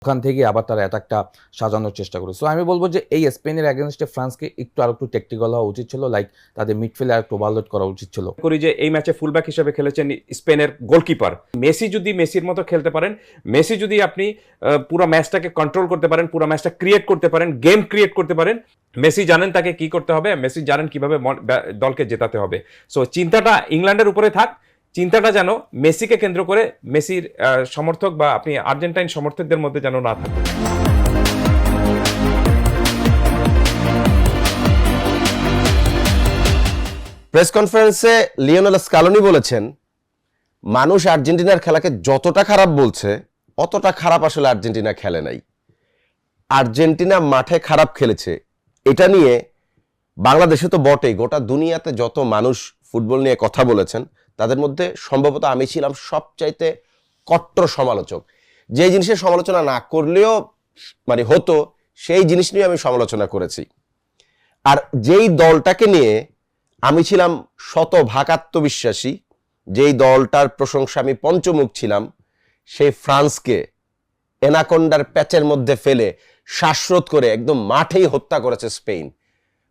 ওখান থেকে আবার তারা অ্যাটাকটা সাজানোর চেষ্টা করে। সো আমি বলবো যে এই স্পেনের অ্যাগেনস্টে ফ্রান্সকে আরেকটু টেকটিক্যাল হওয়া উচিত ছিল, লাইক তাদের মিডফিল্ডে আরেকটু ওভারলোড করা উচিত ছিল। করি যে এই ম্যাচে ফুলব্যাক হিসেবে খেলেছেন স্পেনের গোলকিপার মেসি। যদি মেসির মতো খেলতে পারেন, মেসি যদি আপনি পুরো ম্যাচটাকে কন্ট্রোল করতে পারেন, পুরো ম্যাচটা ক্রিয়েট করতে পারেন, গেম ক্রিয়েট করতে পারেন, মেসি জানেন তাকে কি করতে হবে, মেসি জানেন কিভাবে দলকে জেতাতে হবে। সো চিন্তাটা ইংল্যান্ডের উপরে থাক, চিন্তাটা যেন মেসিকে কেন্দ্র করে মেসির সমর্থক বা আপনি আর্জেন্টাইন সমর্থকদের মধ্যে যেন না থাকে। প্রেস কনফারেন্সে লিওনেল স্কালোনি বলেছেন, মানুষ আর্জেন্টিনার খেলাকে যতটা খারাপ বলছে অতটা খারাপ আসলে আর্জেন্টিনা খেলে নাই। আর্জেন্টিনা মাঠে খারাপ খেলেছে, এটা নিয়ে বাংলাদেশে তো বটেই, গোটা দুনিয়াতে যত মানুষ ফুটবল নিয়ে কথা বলেছেন তাদের মধ্যে সম্ভবত আমি ছিলাম সবচাইতে কট্টর সমালোচক। যে জিনিসের সমালোচনা না করলেও মানে হতো, সেই জিনিস নিয়ে আমি সমালোচনা করেছি। আর যেই দলটাকে নিয়ে আমি ছিলাম শতভাগ আত্মবিশ্বাসী, যেই দলটার প্রশংসা আমি পঞ্চমুখ ছিলাম, সেই ফ্রান্সকে এনাকোন্ডার প্যাচের মধ্যে ফেলে শ্বাসরোধ করে একদম মাঠেই হত্যা করেছে Spain.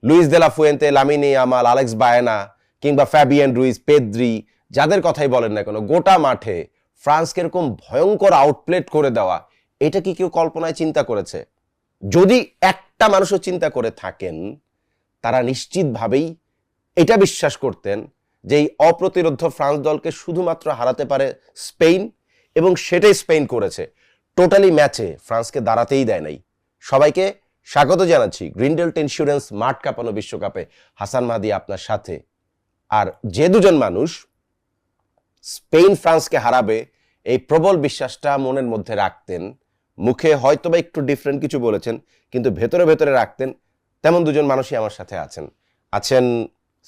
Luis de la Fuente, Lamine Yamal, Alex Baena কিংবা ফ্যাবিয়ান রুইজ, পেদ্রি, যাদের কথাই বলেন না কেন, গোটা মাঠে ফ্রান্সকে এরকম ভয়ঙ্কর আউটপ্লেট করে দেওয়া, এটা কি কেউ কল্পনায় চিন্তা করেছে? যদি একটা মানুষও চিন্তা করে থাকেন, তারা নিশ্চিতভাবেই এটা বিশ্বাস করতেন যে এই অপ্রতিরোধ্য ফ্রান্স দলকে শুধুমাত্র হারাতে পারে স্পেন, এবং সেটাই স্পেন করেছে। টোটালি ম্যাচে ফ্রান্সকে দাঁড়াতেই দেয় নাই। সবাইকে স্বাগত জানাচ্ছি গ্রিনডেলট ইন্স্যুরেন্স মাঠ কাঁপানো বিশ্বকাপে। হাসান মাহদি আপনার সাথে। আর যে দুজন মানুষ স্পেন ফ্রান্সকে হারাবে এই প্রবল বিশ্বাসটা মনের মধ্যে রাখতেন, মুখে হয়তোবা একটু ডিফারেন্ট কিছু বলেছেন কিন্তু ভেতরে ভেতরে রাখতেন, তেমন দুজন মানুষই আমার সাথে আছেন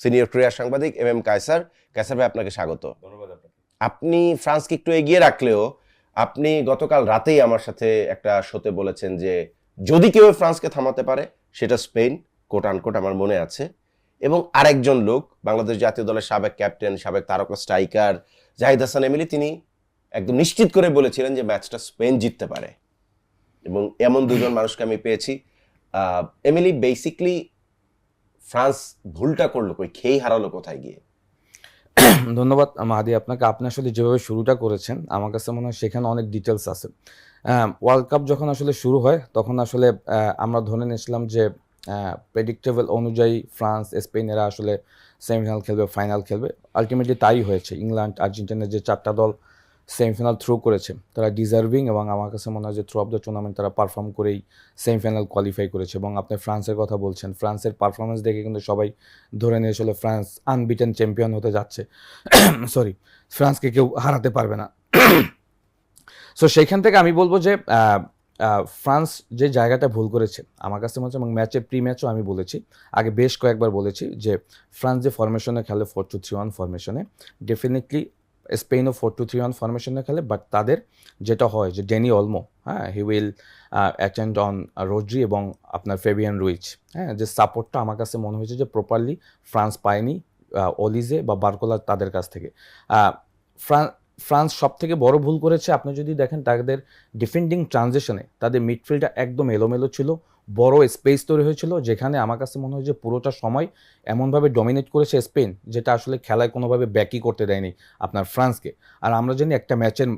সিনিয়র ক্রীড়া সাংবাদিক এম কায়সার। কায়সার ভাই, আপনাকে স্বাগত। ধন্যবাদ আপনাকে। আপনি ফ্রান্সকে একটু এগিয়ে রাখলেও আপনি গতকাল রাতেই আমার সাথে একটা শোতে বলেছেন যে যদি কেউ ফ্রান্সকে থামাতে পারে সেটা স্পেন, কোট আনকোট, আমার মনে আছে। এবং আরেকজন লোক, বাংলাদেশ জাতীয় দলের সাবেক ক্যাপ্টেন, সাবেক তারকা স্ট্রাইকার জাহিদ হাসান এমিলি, তিনি একদম নিশ্চিত করে বলেছিলেন যে ম্যাচটা স্পেন জিততে পারে। এবং এমন দুজন মানুষকে আমি পেয়েছি। এমিলি, বেসিকলি ফ্রান্স ভুলটা করলো কই, খেই হারালো কোথায় গিয়ে? ধন্যবাদ মাহাদি আপনাকে। আপনি আসলে যেভাবে শুরুটা করেছেন আমার কাছে মনে হয় সেখানে অনেক ডিটেলস আছে। ওয়ার্ল্ড কাপ যখন আসলে শুরু হয় তখন আসলে আমরা ধরে নিয়েছিলাম যে প্রেডিক্টেবল অনুযায়ী ফ্রান্স, স্পেন এরা আসলে সেমিফাইনাল খেলবে, ফাইনাল খেলবে। আলটিমেটলি তাই হয়েছে। ইংল্যান্ড, আর্জেন্টিনার যে 4টা দল সেমিফাইনাল থ্রু করেছে তারা ডিজার্ভিং, এবং আমার কাছে মনে হয় যে থ্রু অফ দ্য টুর্নামেন্ট তারা পারফর্ম করেই সেমিফাইনাল কোয়ালিফাই করেছে। এবং আপনি ফ্রান্সের কথা বলছেন, ফ্রান্সের পারফরমেন্স দেখে কিন্তু সবাই ধরে নিয়েছিল ফ্রান্স আনবিটেন চ্যাম্পিয়ন হতে যাচ্ছে। সরি, ফ্রান্সকে কেউ হারাতে পারবে না। সো সেইখান থেকে আমি বলবো যে ফ্রান্স যে জায়গাটা ভুল করেছে আমার কাছে মনে হচ্ছে, এবং ম্যাচের প্রি ম্যাচও আমি বলেছি, আগে বেশ কয়েকবার বলেছি যে ফ্রান্স যে ফরমেশনে খেলে 4-2-3-1 ফরমেশনে, ডেফিনেটলি স্পেনও 4-2-3-1 ফরমেশনে খেলে, বাট তাদের যেটা হয় যে ড্যানি অলমো, হ্যাঁ, হি উইল অ্যাটেন্ড অন রোড্রি এবং আপনার ফেবিয়ান রুইচ, হ্যাঁ, যে সাপোর্টটা আমার কাছে মনে হয়েছে যে প্রপারলি ফ্রান্স পায়নি অলিজে বা বার্কোলার তাদের কাছ থেকে। ফ্রান্স সব থেকে বড় ভুল করেছে, আপনি যদি দেখেন তাদের ডিফেন্ডিং ট্রানজিশনে তাদের মিডফিল্ডটা একদম এলোমেলো ছিল, বড় স্পেস তৈরি হয়েছিল, যেখানে আমার কাছে মনে হয় যে পুরোটা সময় এমনভাবে ডমিনেট করেছে স্পেন, যেটা আসলে খেলায় কোনোভাবে ব্যাকই করতে দেয়নি আপনার ফ্রান্সকে। আর আমরা জানি একটা ম্যাচের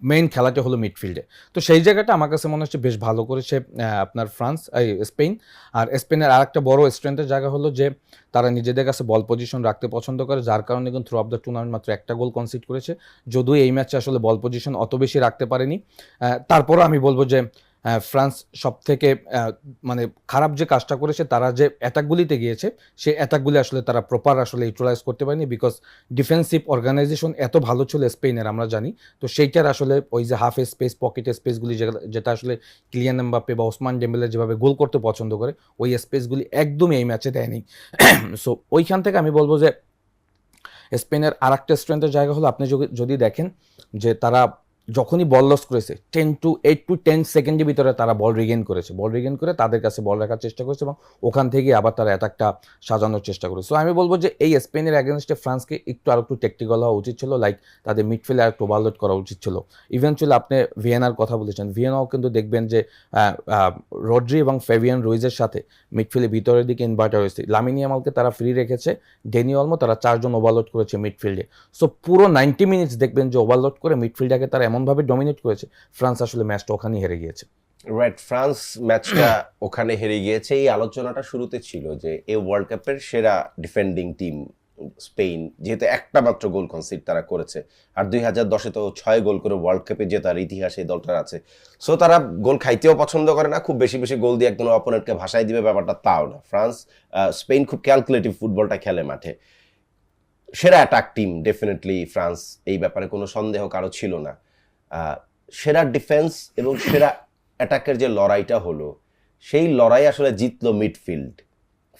মেইন খেলাটা হলো মিডফিল্ডে, তো সেই জায়গাটা আমার কাছে মনে হচ্ছে বেশ ভালো করেছে আপনার স্পেন। আর স্পেনের আরেকটা বড় স্ট্রেংথের জায়গা হলো যে তারা নিজেদের কাছে বল পজিশন রাখতে পছন্দ করে, যার কারণে কিন্তু থ্রু অফ দ্য টুর্নামেন্ট মাত্র একটা গোল কনসিড করেছে, যদিও এই ম্যাচে আসলে বল পজিশন অত বেশি রাখতে পারেনি। তারপরও আমি বলবো যে ফ্রান্স সব থেকে মানে খারাপ যে কাজটা করেছে, তারা যে অ্যাটাকগুলিতে গিয়েছে সেই অ্যাটাকগুলি আসলে তারা প্রপার আসলে ইউটিলাইজ করতে পারেনি, বিকজ ডিফেন্সিভ অর্গানাইজেশন এত ভালো ছিল স্পেনের আমরা জানি। তো সেইটার আসলে ওই যে হাফ স্পেস, পকেট স্পেসগুলি যেটা আসলে কিলিয়ান এমবাপ্পে বা ওসমান ডেম্বেলে যেভাবে গোল করতে পছন্দ করে, ওই স্পেসগুলি একদমই এই ম্যাচে দেয়নি। সো ওইখান থেকে আমি বলবো যে স্পেনের আরেকটা স্ট্রেংথের জায়গা হলো, আপনি যদি দেখেন যে তারা যখনই বল লস করেছে 8 to 10 সেকেন্ডের ভিতরে তারা বল রিগেইন করেছে, বল রিগেইন করে তাদের কাছে বল রাখার চেষ্টা করেছে এবং ওখান থেকে আবার তারা অ্যাটাকটা সাজানোর চেষ্টা করেছে। সো আমি বলবো যে এই স্পেনের অ্যাগেনস্টে ফ্রান্সকে আরেকটু টেকটিক্যাল হওয়া উচিত ছিল, লাইক তাদের মিডফিল্ডে আরেকটু ওভারলোড করা উচিত ছিল। ইভেনচুয়ালি আপনি ভিয়েনার কথা বলেছেন, ভিয়েনাও কিন্তু দেখবেন যে রড্রি এবং ফেবিয়ান রুইজের সাথে মিডফিল্ডে ভিতরের দিকে ইনভার্টার হয়েছে, লামিন ইয়ামালকে তারা ফ্রি রেখেছে, ডেনি অলমো তারা 4 জন ওভারলোড করেছে মিডফিল্ডে। সো পুরো 90 মিনিটস দেখবেন যে ওভারলোড করে মিডফিল্ডটাকে তারা এমনভাবে ডমিনেট করেছে, ফ্রান্স আসলে ম্যাচটা ওখানেই হেরে গিয়েছে। রাইট, ফ্রান্স ম্যাচটা ওখানে হেরে গিয়েছে। এই আলোচনাটা শুরুতে ছিল যে এই ওয়ার্ল্ড কাপের সেরা ডিফেন্ডিং টিম স্পেন, যেহেতু একটা মাত্র গোল কনসিড তারা করেছে, আর 2010-এ তো 6 গোল করে ওয়ার্ল্ড কাপে জেতার ইতিহাস এই দলটার আছে। সো তারা গোল খাইতেও পছন্দ করে না, খুব বেশি বেশি গোল দিয়ে একদম অপোনেন্টকে ভাসায় দিবে ব্যাপারটা তাও না। স্পেন খুব ক্যালকুলেটিভ ফুটবলটা খেলে মাঠে। সেরা অ্যাটাক টিম ডেফিনেটলি ফ্রান্স, এই ব্যাপারে কোনো সন্দেহ কারো ছিল না। সেরা ডিফেন্স এবং সেরা অ্যাটাকের যে লড়াইটা হলো, সেই লড়াই আসলে জিতলো মিডফিল্ড।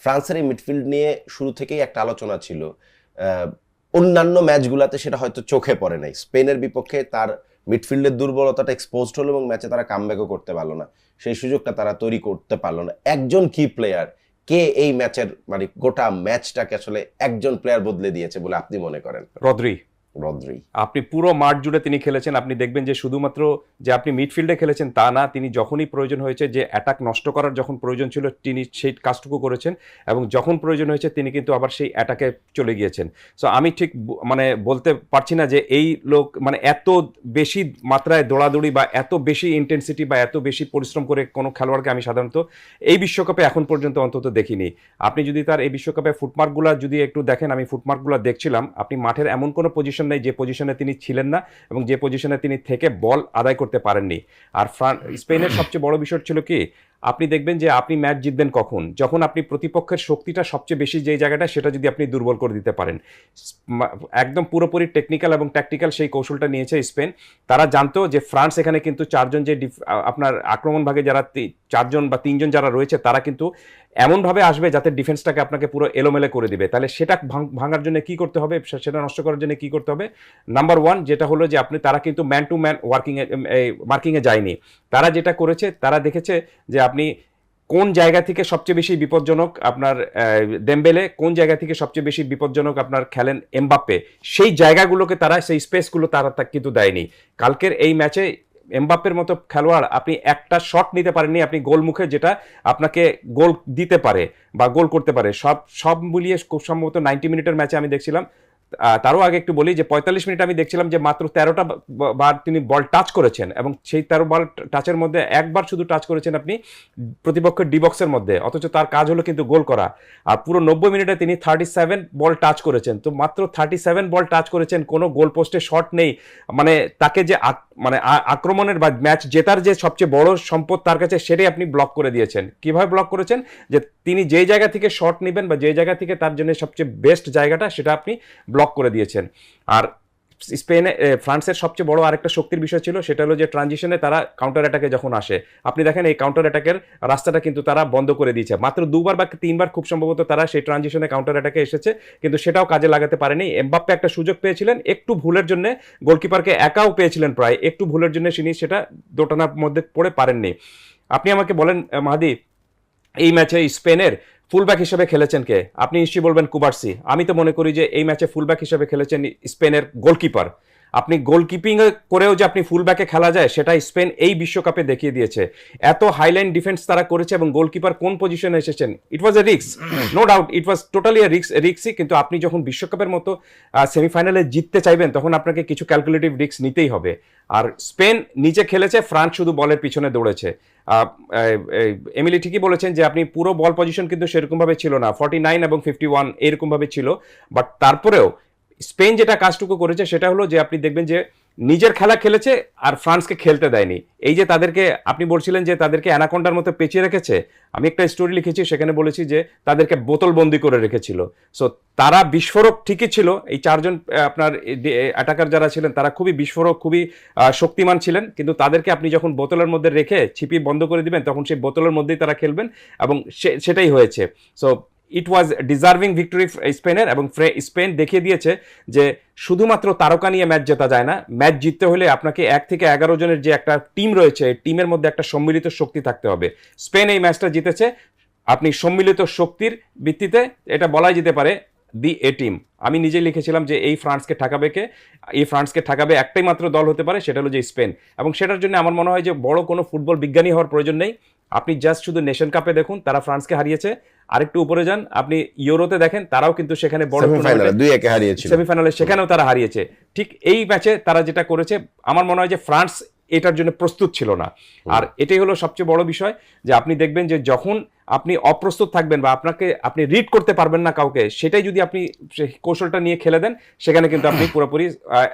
ফ্রান্সের এই মিডফিল্ড নিয়ে শুরু থেকেই একটা আলোচনা ছিল, অন্যান্য ম্যাচগুলোতে সেটা হয়তো চোখে পড়ে নাই। স্পেনের বিপক্ষে তার মিডফিল্ডের দুর্বলতাটা এক্সপোজড হলো এবং ম্যাচে তারা কামব্যাকও করতে পারলো না, সেই সুযোগটা তারা তৈরি করতে পারলো না। একজন কি প্লেয়ার, কে এই ম্যাচের মানে গোটা ম্যাচটাকে আসলে একজন প্লেয়ার বদলে দিয়েছে বলে আপনি মনে করেন? রদ্রি। আপনি পুরো মাঠ জুড়ে তিনি খেলেছেন। আপনি দেখবেন যে শুধুমাত্র যে আপনি মিডফিল্ডে খেলেছেন তা না, তিনি যখনই প্রয়োজন হয়েছে যে অ্যাটাক নষ্ট করার যখন প্রয়োজন ছিল তিনি সেই কাজটুকু করেছেন, এবং যখন প্রয়োজন হয়েছে তিনি কিন্তু আবার সেই অ্যাটাকে চলে গিয়েছেন। সো আমি ঠিক মানে বলতে পারছি না যে এই লোক মানে এত বেশি মাত্রায় দৌড়াদৌড়ি বা এত বেশি ইন্টেন্সিটি বা এত বেশি পরিশ্রম করে কোনো খেলোয়াড়কে আমি সাধারণত এই বিশ্বকাপে এখন পর্যন্ত অন্তত দেখিনি। আপনি যদি তার এই বিশ্বকাপে ফুটমার্কগুলো যদি একটু দেখেন, আমি ফুটমার্কগুলো দেখছিলাম, আপনি মাঠের এমন কোনো পজিশন নেই যে পজিশনে তিনি ছিলেন না এবং যে পজিশনে তিনি থেকে বল আদায় করতে পারেননি। আর স্পেনের সবচেয়ে বড় বিষয় ছিল কি, আপনি দেখবেন যে আপনি ম্যাচ জিতবেন কখন, যখন আপনি প্রতিপক্ষের শক্তিটা সবচেয়ে বেশি যেই জায়গাটা সেটা যদি আপনি দুর্বল করে দিতে পারেন। একদম পুরোপুরি টেকনিক্যাল এবং ট্যাকটিক্যাল সেই কৌশলটা নিয়েছে স্পেন। তারা জানতো যে ফ্রান্স এখানে কিন্তু 4 জন যে আপনার আক্রমণ ভাগে যারা 4 জন বা 3 জন যারা রয়েছে তারা কিন্তু এমনভাবে আসবে যাতে ডিফেন্সটাকে আপনাকে পুরো এলোমেলে করে দিবে। তাহলে সেটা ভাঙার জন্য কি করতে হবে, সেটা নষ্ট করার জন্য কি করতে হবে? নাম্বার 1 যেটা হলো যে তারা কিন্তু ম্যান টু ম্যান মার্কিংয়ে যায়নি। তারা যেটা করেছে, তারা দেখেছে যে আপনি কোন জায়গা থেকে সবচেয়ে বেশি বিপজ্জনক আপনার দেমবেলে, কোন জায়গা থেকে সবচেয়ে বেশি বিপজ্জনক আপনার খেলেন এমবাপ্পে, সেই জায়গাগুলোকে তারা, সেই স্পেসগুলো তারা কিন্তু দেয়নি। কালকের এই ম্যাচে এমবাপ্পের মতো খেলোয়াড় আপনি একটা শট নিতে পারেননি আপনি গোল মুখে, যেটা আপনাকে গোল দিতে পারে বা গোল করতে পারে। সব মিলিয়ে খুব সম্ভবত 90 মিনিটের ম্যাচে আমি দেখছিলাম, তারও আগে একটু বলি যে 45 মিনিট আমি দেখছিলাম যে মাত্র 13টা বার তিনি বল টাচ করেছেন, এবং সেই 13 বল টাচের মধ্যে একবার শুধু টাচ করেছেন আপনি প্রতিপক্ষের ডি বক্সের মধ্যে, অথচ তার কাজ হলো কিন্তু গোল করা। আর পুরো 90 মিনিটে তিনি 37 বল টাচ করেছেন। তো মাত্র 37 বল টাচ করেছেন, কোনো গোল পোস্টে শট নেই। মানে তাকে যে মানে আক্রমণের বা ম্যাচ জেতার যে সবচেয়ে বড় সম্পদ তার কাছে, সেটাই আপনি ব্লক করে দিয়েছেন। কিভাবে ব্লক করেছেন? যে তিনি যেই জায়গা থেকে শট নেবেন বা যেই জায়গা থেকে তার জন্য সবচেয়ে বেস্ট জায়গাটা, সেটা আপনি ব্লক করে দিয়েছেন। আর ফ্রান্সের সবচেয়ে বড় আরেকটা শক্তির বিষয় ছিল, সেটা হলো যে ট্রানজিশনে তারা কাউন্টার অ্যাটাকে যখন আসে, আপনি দেখেন এই কাউন্টার অ্যাটাকের রাস্তাটা কিন্তু তারা বন্ধ করে দিয়েছে। মাত্র 2বার বা 3বার খুব সম্ভবত তারা সেই ট্রানজিশনে কাউন্টার অ্যাটাকে এসেছে, কিন্তু সেটাও কাজে লাগাতে পারেনি। এমবাপ্পে একটা সুযোগ পেয়েছিলেন, একটু ভুলের জন্য গোলকিপারকে একাও পেয়েছিলেন প্রায়, একটু ভুলের জন্য তিনি সেটা দোটানার মধ্যে পড়ে পারেননি। আপনি আমাকে বলেন মাহাদি, এই ম্যাচে স্পেনের ফুলব্যাক হিসেবে খেলেছেন কে? আপনি নিশ্চয়ই বলবেন কুবার্সি। আমি তো মনে করি যে এই ম্যাচে ফুলব্যাক হিসেবে খেলেছেন স্পেনের গোলকিপার। আপনি গোলকিপিং করেও যে আপনি ফুলব্যাকে খেলা যায়, সেটা স্পেন এই বিশ্বকাপে দেখিয়ে দিয়েছে। এত হাইলাইন ডিফেন্স তারা করেছে, এবং গোলকিপার কোন পজিশনে এসেছেন, it was a risk, no doubt it was totally রিস্কই। কিন্তু আপনি যখন বিশ্বকাপের মতো সেমিফাইনালে জিততে চাইবেন, তখন আপনাকে কিছু ক্যালকুলেটিভ রিস্ক নিতেই হবে। আর স্পেন নিচে খেলেছে, ফ্রান্স শুধু বলের পিছনে দৌড়েছে। এমিলি ঠিকই বলেছেন যে আপনি পুরো বল পজিশন কিন্তু সেরকমভাবে ছিল না, 49 এবং 51 এরকমভাবে ছিল। বাট তারপরেও স্পেন যেটা কাজটুকু করেছে, সেটা হলো যে আপনি দেখবেন যে নিজের খেলা খেলেছে আর ফ্রান্সকে খেলতে দেয়নি। এই যে তাদেরকে আপনি বলছিলেন যে তাদেরকে অ্যানাকোন্ডার মতো পেঁচিয়ে রেখেছে, আমি একটা স্টোরি লিখেছি, সেখানে বলেছি যে তাদেরকে বোতলবন্দি করে রেখেছিল। সো তারা বিস্ফোরক ঠিকই ছিল, এই 4 জন আপনার অ্যাটাকার যারা ছিলেন তারা খুবই বিস্ফোরক, খুবই শক্তিমান ছিলেন, কিন্তু তাদেরকে আপনি যখন বোতলের মধ্যে রেখে ছিপি বন্ধ করে দিবেন, তখন সেই বোতলের মধ্যেই তারা খেলবেন, এবং সেটাই হয়েছে। So it was deserving victory স্পেনের, এবং স্পেন দেখিয়ে দিয়েছে যে শুধুমাত্র তারকা নিয়ে ম্যাচ জেতা যায় না, ম্যাচ জিততে হলে আপনাকে 1 থেকে 11 জনের যে একটা টিম রয়েছে, টিমের মধ্যে একটা সম্মিলিত শক্তি থাকতে হবে। স্পেন এই ম্যাচটা জিতেছে আপনি সম্মিলিত শক্তির ভিত্তিতে, এটা বলাই যেতে পারে দি এ টিম। আমি নিজে লিখেছিলাম যে এই ফ্রান্সকে ঠেকাবে একটাই মাত্র দল হতে পারে, সেটা হলো যে স্পেন। এবং সেটার জন্য আমার মনে হয় যে বড় কোনো ফুটবল বিজ্ঞানী হওয়ার প্রয়োজন নেই, আপনি জাস্ট শুধু নেশন কাপে দেখুন তারা ফ্রান্সকে হারিয়েছে, আরেকটু উপরে যান আপনি ইউরোতে দেখেন, তারাও কিন্তু সেখানে বড় সেমিফাইনালে সেখানেও তারা হারিয়েছে। ঠিক এই ম্যাচে তারা যেটা করেছে, আমার মনে হয় যে ফ্রান্স এটার জন্য প্রস্তুত ছিল না। আর এটাই হলো সবচেয়ে বড় বিষয়, যে আপনি দেখবেন যে যখন আপনি অপ্রস্তুত থাকবেন বা আপনি রিড করতে পারবেন না কাউকে, সেটাই যদি আপনি কৌশলটা নিয়ে খেলে দেন, সেখানে কিন্তু আপনি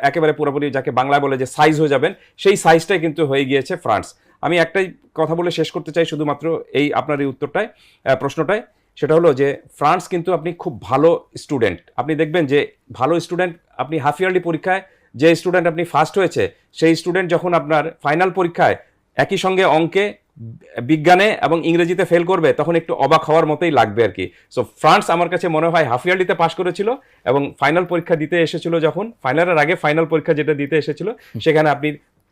একেবারে পুরোপুরি যাকে বাংলায় বলে যে সাইজ হয়ে যাবেন, সেই সাইজটাই কিন্তু হয়ে গিয়েছে ফ্রান্স। আমি একটাই কথা বলে শেষ করতে চাই শুধুমাত্র আপনার এই প্রশ্নটায়, সেটা হলো যে ফ্রান্স কিন্তু আপনি খুব ভালো স্টুডেন্ট, আপনি দেখবেন যে ভালো স্টুডেন্ট আপনি হাফ ইয়ারলি পরীক্ষায় যে স্টুডেন্ট আপনি ফার্স্ট হয়েছে, সেই স্টুডেন্ট যখন আপনার ফাইনাল পরীক্ষায় একই সঙ্গে অঙ্কে, বিজ্ঞানে এবং ইংরেজিতে ফেল করবে, তখন একটু অবাক হওয়ার মতোই লাগবে আর কি। সো ফ্রান্স আমার কাছে মনে হয় হাফ ইয়ারলিতে পাস করেছিল, এবং ফাইনাল পরীক্ষা দিতে এসেছিল, যখন ফাইনালের আগে ফাইনাল পরীক্ষা যেটা দিতে এসেছিল, সেখানে আপনি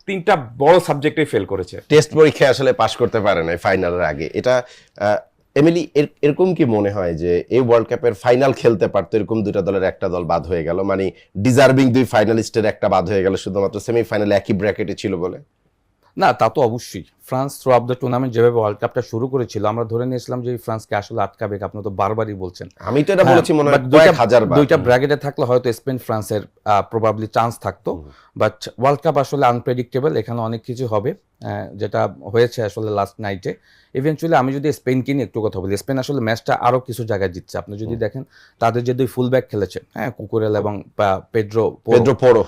3টা বড় সাবজেক্টে ফেল করেছে, টেস্ট পরীক্ষায় আসলে পাস করতে পারে না ফাইনালের আগে। এটা এমিলি, এরকম কি মনে হয় যে এই ওয়ার্ল্ড কাপের ফাইনাল খেলতে পারতো এরকম 2টা দলের একটা দল বাদ হয়ে গেল, মানে ডিজার্ভিং 2 ফাইনালিস্টের একটা বাদ হয়ে গেল শুধুমাত্র সেমিফাইনালে একই ব্র্যাকেটে ছিল বলে? না, তা তো অবশ্যই। France through up the tournament যেভাবে ওয়ার্ল্ড কাপটা শুরু করেছিল, আমরা ধরে নিয়েছিলাম যে ফ্রান্সকে আসলে আটকাবে। আপনি তো বারবারই বলছেন, আমি তো এটা বলেছি মনে হয় 2টা ব্র্যাকেটে থাকলে হয়তো স্পেন ফ্রান্সের প্রবাবলি চান্স থাকতো, বাট ওয়ার্ল্ড কাপ আসলে আনপ্রেডিক্টেবল, এখানে অনেক কিছু হবে, যেটা হয়েছে আসলে লাস্ট নাইটে। ইভেনচুয়ালি আমি যদি স্পেনকে নিয়ে একটু কথা বলি, স্পেন আসলে ম্যাচটা আরো কিছু জায়গায় জিতছে। আপনি যদি দেখেন তাদের যে 2 ফুল ব্যাক খেলেছে, কুকুরেলা এবং পেড্রো পোরো,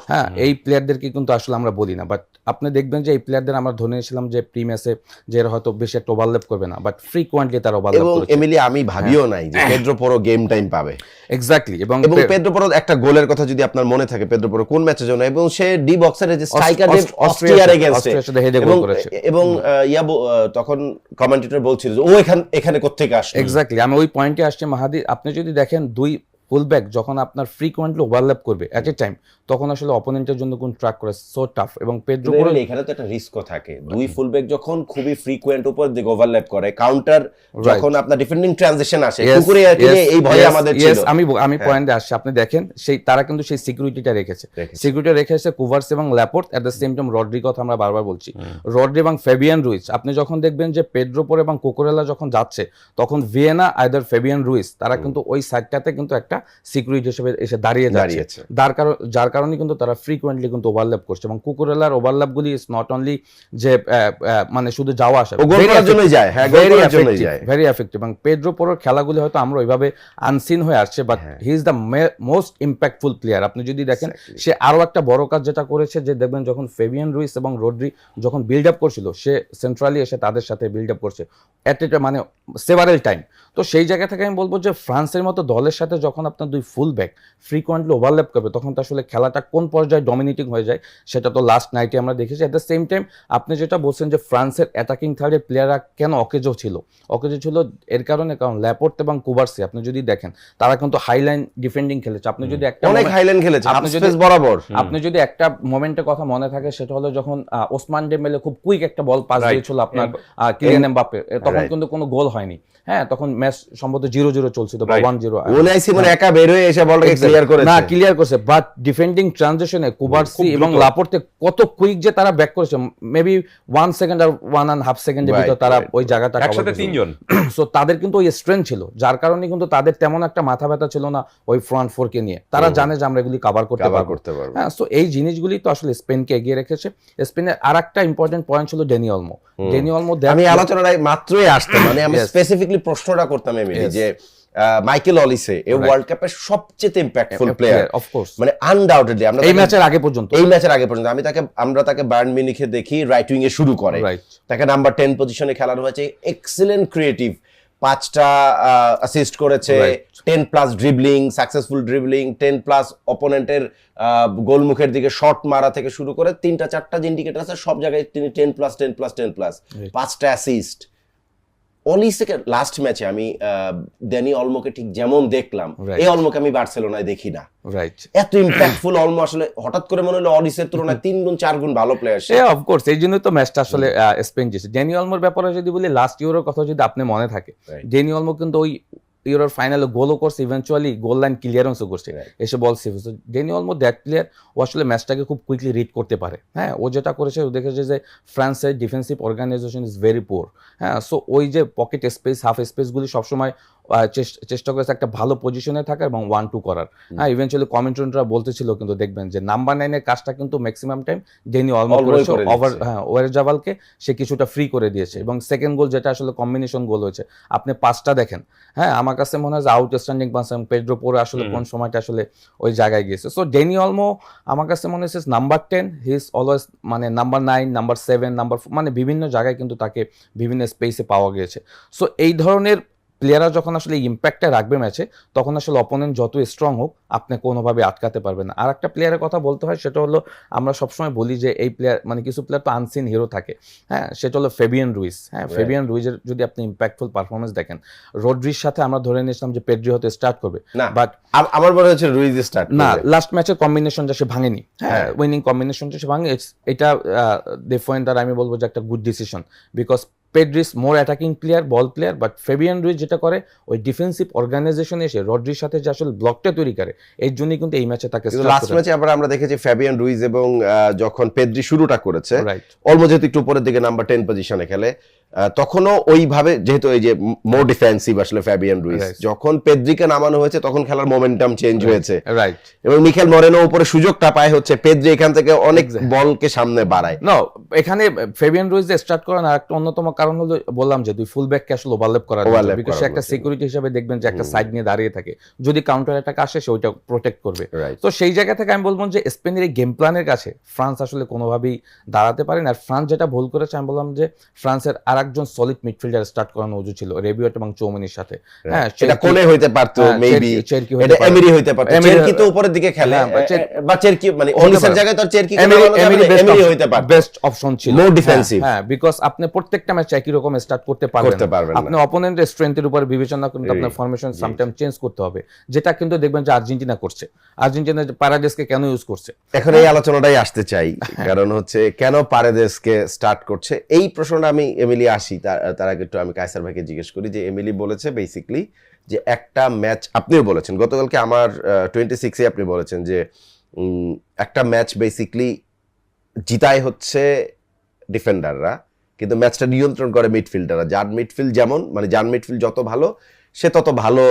এই প্লেয়ারদেরকে কিন্তু আসলে আমরা বলি না, বাট আপনি দেখবেন যে এই প্লেয়ারদের আমরা ধরে নিয়েছিলাম যে প্রি ম্যাচে যে এরা হয়তো বেশি একটা ওভারল্যাপ করবে না, বাট ফ্রিকোয়েন্টলি তারা ওভারল্যাপ করেছে। এমিলি, আমি ভাবিও নাই যে পেড্রো পোরো গেম টাইম পাবে। এক্স্যাক্টলি। এবং পেড্রো পোরো একটা গোলের কথা যদি আপনার মনে থাকে, পেড্রো পোরো কোন ম্যাচের জন্য, এবং সে ডি বক্সের যে স্ট্রাইকার অস্ট্রিয়ার এগেইনস্টে, এবং তখন কমেন্টেটর বলছিল যে ও এখানে কোত্থেকে আসছে। এক্স্যাক্টলি, আমি ওই পয়েন্টে আসছে মাহাদি। আপনি যদি দেখেন 2 ফুলব্যাক যখন আপনার ফ্রিকোয়েন্টলি ওভারল্যাপ করবে এট এ টাইম, তখন আসলে অপোনেন্টের জন্য কোন ট্র্যাক করে সো টাফ। এবং পেড্রো পোরো, এখানে তো একটা রিস্কও থাকে, 2 ফুলব্যাক যখন খুবই ফ্রিকোয়েন্ট উপর দিকে ওভারল্যাপ করে, কাউন্টার যখন আপনার ডিফেন্ডিং ট্রানজিশন আসে, কুকুরে এই ভয় আমাদের ছিল। আমি পয়েন্টে আসছি, আপনি দেখেন তারা কিন্তু সেই সিকিউরিটিটা রেখেছে কুভার্স এবং Laporte, at the same time Rodri, কথা আমরা বারবার বলছি, রড্রি এবং ফেবিয়ান রুইস। আপনি যখন দেখবেন যে পেড্রো পোরো এবং কুকুরেলা যখন যাচ্ছে, তখন ভিয়েনা আইদার ফেবিয়ান রুইস, তারা কিন্তু ওই সাইডটাতে কিন্তু একটা সিকিউরিটি হিসেবে এসে দাঁড়িয়ে যাচ্ছে, যার কারণে কিন্তু তারা ফ্রিকোয়েন্টলি কিন্তু ওভারল্যাপ করছে। এবং কুকুরেলার ওভারল্যাপ গুলি ইজ নট অনলি যে মানে শুধু যাওয়া আসা, ভেরি এফেক্টিভ। এবং পেড্রো পোরোর খেলাগুলি হয়তো আমরা ওইভাবে আনসিন হয়ে আসছে, but he is the most impactful player. আপনি যদি দেখেন সে আরো একটা বড় কাজ যেটা করেছে, যে দেখবেন যখন ফেবিয়ান রুইস এবং রড্রি যখন বিল্ড আপ করছিল, সে সেন্ট্রালি এসে তাদের সাথে বিল্ড আপ করছে এট এ মানে সেভারেল টাইম। তো সেই জায়গা থেকে আমি বলবো যে ফ্রান্সের মতো দলের সাথে যখন আপনার 2 ফুল ব্যাক ফ্রিকোয়েন্টলি ওভারল্যাপ করবে, তখন তো আসলে খেলাটা কোন পর্যায়ে ডমিনেটিং হয়ে যায়, সেটা তো লাস্ট নাইটে আমরা দেখেছি। এট দ্য সেম টাইম আপনি যেটা বলছেন যে ফ্রান্সের অ্যাটাকিং থার্ডের প্লেয়াররা কেন অকেজো ছিল এর কারণ ল্যাপোর্ট এবং কুভার্সি, আপনি যদি দেখেন তারা কিন্তু হাইলাইন ডিফেন্ডিং খেলেছে। আপনি যদি আপনি যদি একটা মোমেন্টের কথা মনে থাকে, সেটা হলো যখন ওসমান ডেম্বেলে খুব কুইক একটা বল পাস দিয়েছিল আপনার কিলিয়ান এমবাপ্পে, তখন কিন্তু কোনো গোল হয়নি। তখন ম্যাচ সম্ভবত 0-0 চলছিল বা 1-0, একা বের হয়ে এসে বলটাকে ক্লিয়ার করেছে। বাট ডিফেন্ডিং ট্রানজিশনে কুভার্সি এবং লাপোর্তে কত কুইক যে তারা ব্যাক করেছে, মেবি 1 সেকেন্ড আর 1.5 সেকেন্ডের ভিতর তারা ওই জায়গাটা একসাথে 3 জন। সো তাদের কিন্তু ওই স্ট্রেংথ ছিল, যার কারণে কিন্তু তাদের তেমন একটা মাথা ব্যথা ছিল না ওই ফ্রন্ট 4 কে নিয়ে। তারা জানে যে আমরা এগুলি কভার করতে পারবো। সো এই জিনিসগুলি তো আসলে স্পেনকে এগিয়ে রেখেছে। স্পেনের আরেকটা ইম্পর্টেন্ট পয়েন্ট ছিল ড্যানি অলমো। আমি আলোচনায় মাত্রই আসতাম, মানে আমি স্পেসিফিকলি প্রশ্নটা করতাম এমনি যে মাইকেল অলিসে এই ওয়ার্ল্ড কাপের সবচেয়ে ইম্প্যাক্টফুল প্লেয়ার, মানে আনডাউটেডলি আমরা এই ম্যাচের আগে পর্যন্ত আমরা তাকে বায়ার্ন মিউনিখে দেখি রাইট উইং এ শুরু করে, তাকে নাম্বার 10 পজিশনে খেলানো হয়েছে, এক্সিলেন্ট ক্রিয়েটিভ, 5টা অ্যাসিস্ট করেছে, 10+ ড্রিবলিং, সাকসেসফুল ড্রিবলিং, 10+ অপোনেন্টের গোলমুখের দিকে শট মারা থেকে শুরু করে 3টা 4টা যে ইন্ডিকেটর আছে সব জায়গায় তিনি 10+, 5টা অ্যাসিস্ট। অলিসেকে লাস্ট ম্যাচে আমি ড্যানি অলমোকে ঠিক যেমন দেখলাম, Right. এই অলমোকে আমি বার্সেলোনায় দেখি না। রাইট। এত ইম্প্যাক্টফুল অলমো আসলে হঠাৎ করে মনে হলো অলিসের তুলনায় 3 গুণ 4 গুণ ভালো প্লেয়ার সে। অফকোর্স এই জন্যই তো ম্যাচটা আসলে স্পেন জিতেছে। ড্যানি অলমোর ব্যাপারে যদি বলি, লাস্ট ইউরোর কথা যদি আপনি মনে থাকে, Right. ড্যানি অলমো কিন্তু ওই ইউরোর ফাইনালে গোলও করছে, ইভেনচুয়ালি গোল লাইন ক্লিয়ারেন্সও করছে, Right. এসে বল সেভ হচ্ছে। ড্যানি অলমো দ্যাট প্লেয়ার, ও আসলে ম্যাচটাকে খুব কুইকলি রিড করতে পারে। হ্যাঁ, ও যেটা করেছে, ও দেখেছে যে ফ্রান্সের defensive organisation is very poor. হ্যাঁ, সো ওই যে পকেট স্পেস, হাফ স্পেসগুলি সবসময় চেষ্টা করেছে একটা ভালো পজিশনে থাকা এবং 1-2 করার। হ্যাঁ, ইভেনচুয়ালি কমেন্ট্রেটররা বলতেছিল কিন্তু দেখবেন যে নাম্বার 9-এর কাজটা কিন্তু ম্যাক্সিমাম টাইম ড্যানি অলমো অলমোই করেছে। করে ওভার দিচ্ছে। হ্যাঁ, ওয়ারজাবালকে সে কিছুটা ফ্রি করে দিয়েছে, এবং সেকেন্ড গোল যেটা আসলে কম্বিনেশন গোল হয়েছে, আপনি পাসটা দেখেন। হ্যাঁ, আমার কাছে মনে হয় যে আউটস্ট্যান্ডিং পাস, এবং পেড্রো পোরে আসলে কোন সময়টা আসলে ওই জায়গায় গিয়েছে। সো ড্যানি অলমো আমার কাছে মনে হচ্ছে নাম্বার 10, হি ইজ অলওয়েজ মানে নাম্বার 9, নাম্বার 7, নাম্বার মানে বিভিন্ন জায়গায় কিন্তু তাকে বিভিন্ন স্পেসে পাওয়া গিয়েছে। সো এই ধরনের প্লেয়াররা যখন আসলে ইম্প্যাক্টটা রাখবে ম্যাচে, তখন আসলে অপোনেন্ট যত স্ট্রং হোক, আপনি কোনোভাবে আটকাতে পারবেন না। আর একটা প্লেয়ারের কথা বলতে হয়, সেটা হলো আমরা সবসময় বলি যে এই প্লেয়ার মানে কিছু প্লেয়ার তো আনসিন হিরো থাকে। হ্যাঁ, সেটা হলো ফেবিয়ান রুইস। হ্যাঁ, ফেবিয়ান রুইজের যদি আপনি ইম্প্যাক্টফুল পারফরমেন্স দেখেন, রোড্রির সাথে আমরা ধরে নিয়েছিলাম যে পেড্রি হতে স্টার্ট করবে, না, বাট আমার মনে হচ্ছে রুইজ স্টার্ট না, লাস্ট ম্যাচের কম্বিনেশনটা সে ভাঙেনি। হ্যাঁ, উইনিং কম্বিনেশনটা সে ভাঙে। এটা ডিফেন্ডার আমি বলবো যে একটা good decision, because Pedri's more attacking player, ball player, but Fabian Ruiz যেটা করে ওই ডিফেন্সিভ অর্গানাইজেশনে এসে রড্রির সাথে যে আসলে ব্লকটা তৈরি করে, এর জন্যই কিন্তু এই ম্যাচে তাকে লাস্ট ম্যাচে আবার আমরা দেখেছি ফ্যাবিয়ান রুইজ এবং যখন পেদ্রি শুরুটা করেছে, রাইট অলমো যেহেতু একটু উপরের দিকে নাম্বার 10 পজিশনে খেলে, তখনও ওইভাবে যেহেতু এই যে মোর ডিফেন্সিভ আসলে ফ্যাবিয়ান রুইজ, Right. যখন পেদ্রিকে নামানো হয়েছে তখন খেলার মোমেন্টাম চেঞ্জ হয়েছে, রাইট। এবং মিখেল মরেনো উপরে সুযোগটা পায় হচ্ছে পেদ্রি এখান থেকে অনেক বলকে সামনে বাড়ায়। নো, এখানে ফেবিয়ান রুইজ স্টার্ট করার আর একটা অন্যতম কারণ হলো বললাম যে দুই ফুল ব্যাককে আসলে ওভারল্যাপ করার জন্য, Overlap বিকজ সে করার একটা জন্য। সিকিউরিটি হিসেবে দেখবেন যে একটা সাইড নিয়ে দাঁড়িয়ে থাকে, যদি কাউন্টার অ্যাটাক আসে সে ওইটা প্রোটেক্ট করবে। Right. তো সেই জায়গা থেকে আমি বলবো যে স্পেনের এই গেম প্ল্যানের কাছে ফ্রান্স আসলে কোনোভাবেই দাঁড়াতে পারে না। আর ফ্রান্স যেটা ভুল করেছে, আমি বললাম যে ফ্রান্সের আরেকজন সলিড মিডফিল্ডার স্টার্ট করানো উচিত ছিল রেবিওট এবং চৌমিনির সাথে। হ্যাঁ, এটা কোনে হইতে পারতো, হ্যাঁ, মেবি চেরকি হইতে এটা পারে। এমিরি হইতে পারতো। এমিরি- চেরকি তো উপরের দিকে খেলে, হ্যাঁ, বা চেরকি মানে হতে অলিসের পারে। জায়গায় তো আর চেরকি এমিরি হইতে পারতো। বেস্ট অপশন ছিল, More defensive. হ্যাঁ, বিকজ আপনি প্রত্যেকটা ম্যাচ একই রকম স্টার্ট করতে করতে পারবেন পারবেন না। আপনি অপোনেন্টের স্ট্রেংথের উপর বিবেচনা করে আপনার ফরমেশন সামটাইম চেঞ্জ করতে হবে, যেটা কিন্তু দেখবেন যে আর্জেন্টিনা করছে। আর্জেন্টিনা পারাদেসকে কেন ইউজ করছে? এখন এই আলোচনাটাই আসতে চাই, কারণ হচ্ছে কেন পারেদেসকে স্টার্ট করছে এই প্রশ্নটা আমি এমিলি আসি তার আগে একটু আমি কায়সার ভাইকে জিজ্ঞেস করি যে এমিলি বলেছে বেসিক্যালি যে একটা ম্যাচ, আপনিও বলেছেন গতকালকে আমার 26-এ আপনি বলেছেন যে একটা ম্যাচ বেসিক্যালি জিতায় হচ্ছে ডিফেন্ডাররা, কিন্তু ম্যাচটা নিয়ন্ত্রণ করে মিডফিল্ডাররা। যার মিডফিল্ড যেমন মানে যার মিডফিল্ড যত ভালো সে তত ভালো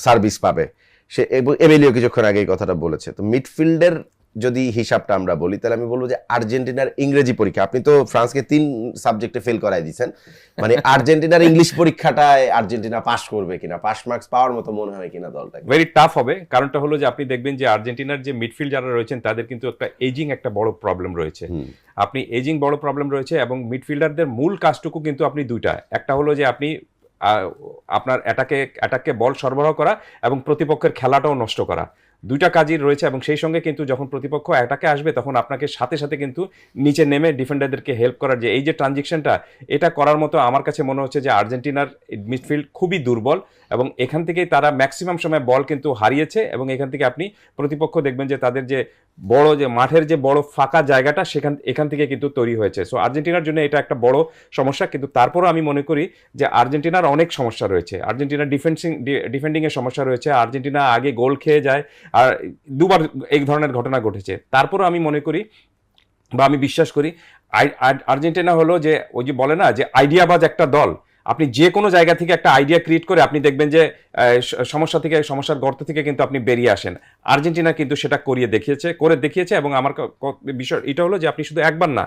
সার্ভিস পাবে। সে এমিলিও কিছুক্ষণ আগে এই কথাটা বলেছে। তো মিডফিল্ডের যদি হিসাবটা আমরা বলি, তাহলে আমি বলবো যে আর্জেন্টিনার ইংরেজি পরীক্ষা, আপনি তো ফ্রান্সকে 3 সাবজেক্টে ফেল করাই দিয়েছেন, মানে আর্জেন্টিনার ইংলিশ পরীক্ষাটায় আর্জেন্টিনা পাস করবে কিনা, পাস মার্কস পাওয়ার মতো মনে হয় কিনা দলটাকে? ভেরি টাফ হবে। কারণটা হলো যে আপনি দেখবেন যে আর্জেন্টিনার যে মিডফিল্ড যারা রয়েছেন তাদের কিন্তু একটা এজিং একটা বড় প্রবলেম রয়েছে। আপনি এজিং বড় প্রবলেম রয়েছে, এবং মিডফিল্ডারদের মূল কাজটুকু কিন্তু আপনি দুইটা, একটা হলো যে আপনি আপনার অ্যাটাককে বল সরবরাহ করা এবং প্রতিপক্ষের খেলাটাও নষ্ট করা, দুইটা কাজই রয়েছে। এবং সেই সঙ্গে কিন্তু যখন প্রতিপক্ষ অ্যাটাকে আসবে তখন আপনাকে সাথে সাথে কিন্তু নিচে নেমে ডিফেন্ডারদেরকে হেল্প করার যে এই যে ট্রানজিকশনটা, এটা করার মতো আমার কাছে মনে হচ্ছে যে আর্জেন্টিনার মিডফিল্ড খুবই দুর্বল, এবং এখান থেকেই তারা ম্যাক্সিমাম সময় বল কিন্তু হারিয়েছে। এবং এখান থেকে আপনি প্রতিপক্ষ দেখবেন যে তাদের যে বড় যে মাঠের যে বড় ফাঁকা জায়গাটা এখান থেকে কিন্তু তৈরি হয়েছে। সো আর্জেন্টিনার জন্য এটা একটা বড় সমস্যা। কিন্তু তারপরও আমি মনে করি যে আর্জেন্টিনার অনেক সমস্যা রয়েছে, আর্জেন্টিনার ডিফেন্ডিংয়ের সমস্যা রয়েছে। আর্জেন্টিনা আগে গোল খেয়ে যায়, আর দুবার এই ধরনের ঘটনা ঘটেছে। তারপরও আমি মনে করি বা আমি বিশ্বাস করি আর্জেন্টিনা হলো যে ওই যে বলে না যে আইডিয়াবাজ একটা দল। আপনি যে কোনো জায়গা থেকে একটা আইডিয়া ক্রিয়েট করে আপনি দেখবেন যে সমস্যার গর্ত থেকে কিন্তু আপনি বেরিয়ে আসেন। আর্জেন্টিনা কিন্তু সেটা করে দেখিয়েছে। এবং আমার বিষয় এটা হলো যে আপনি শুধু একবার না,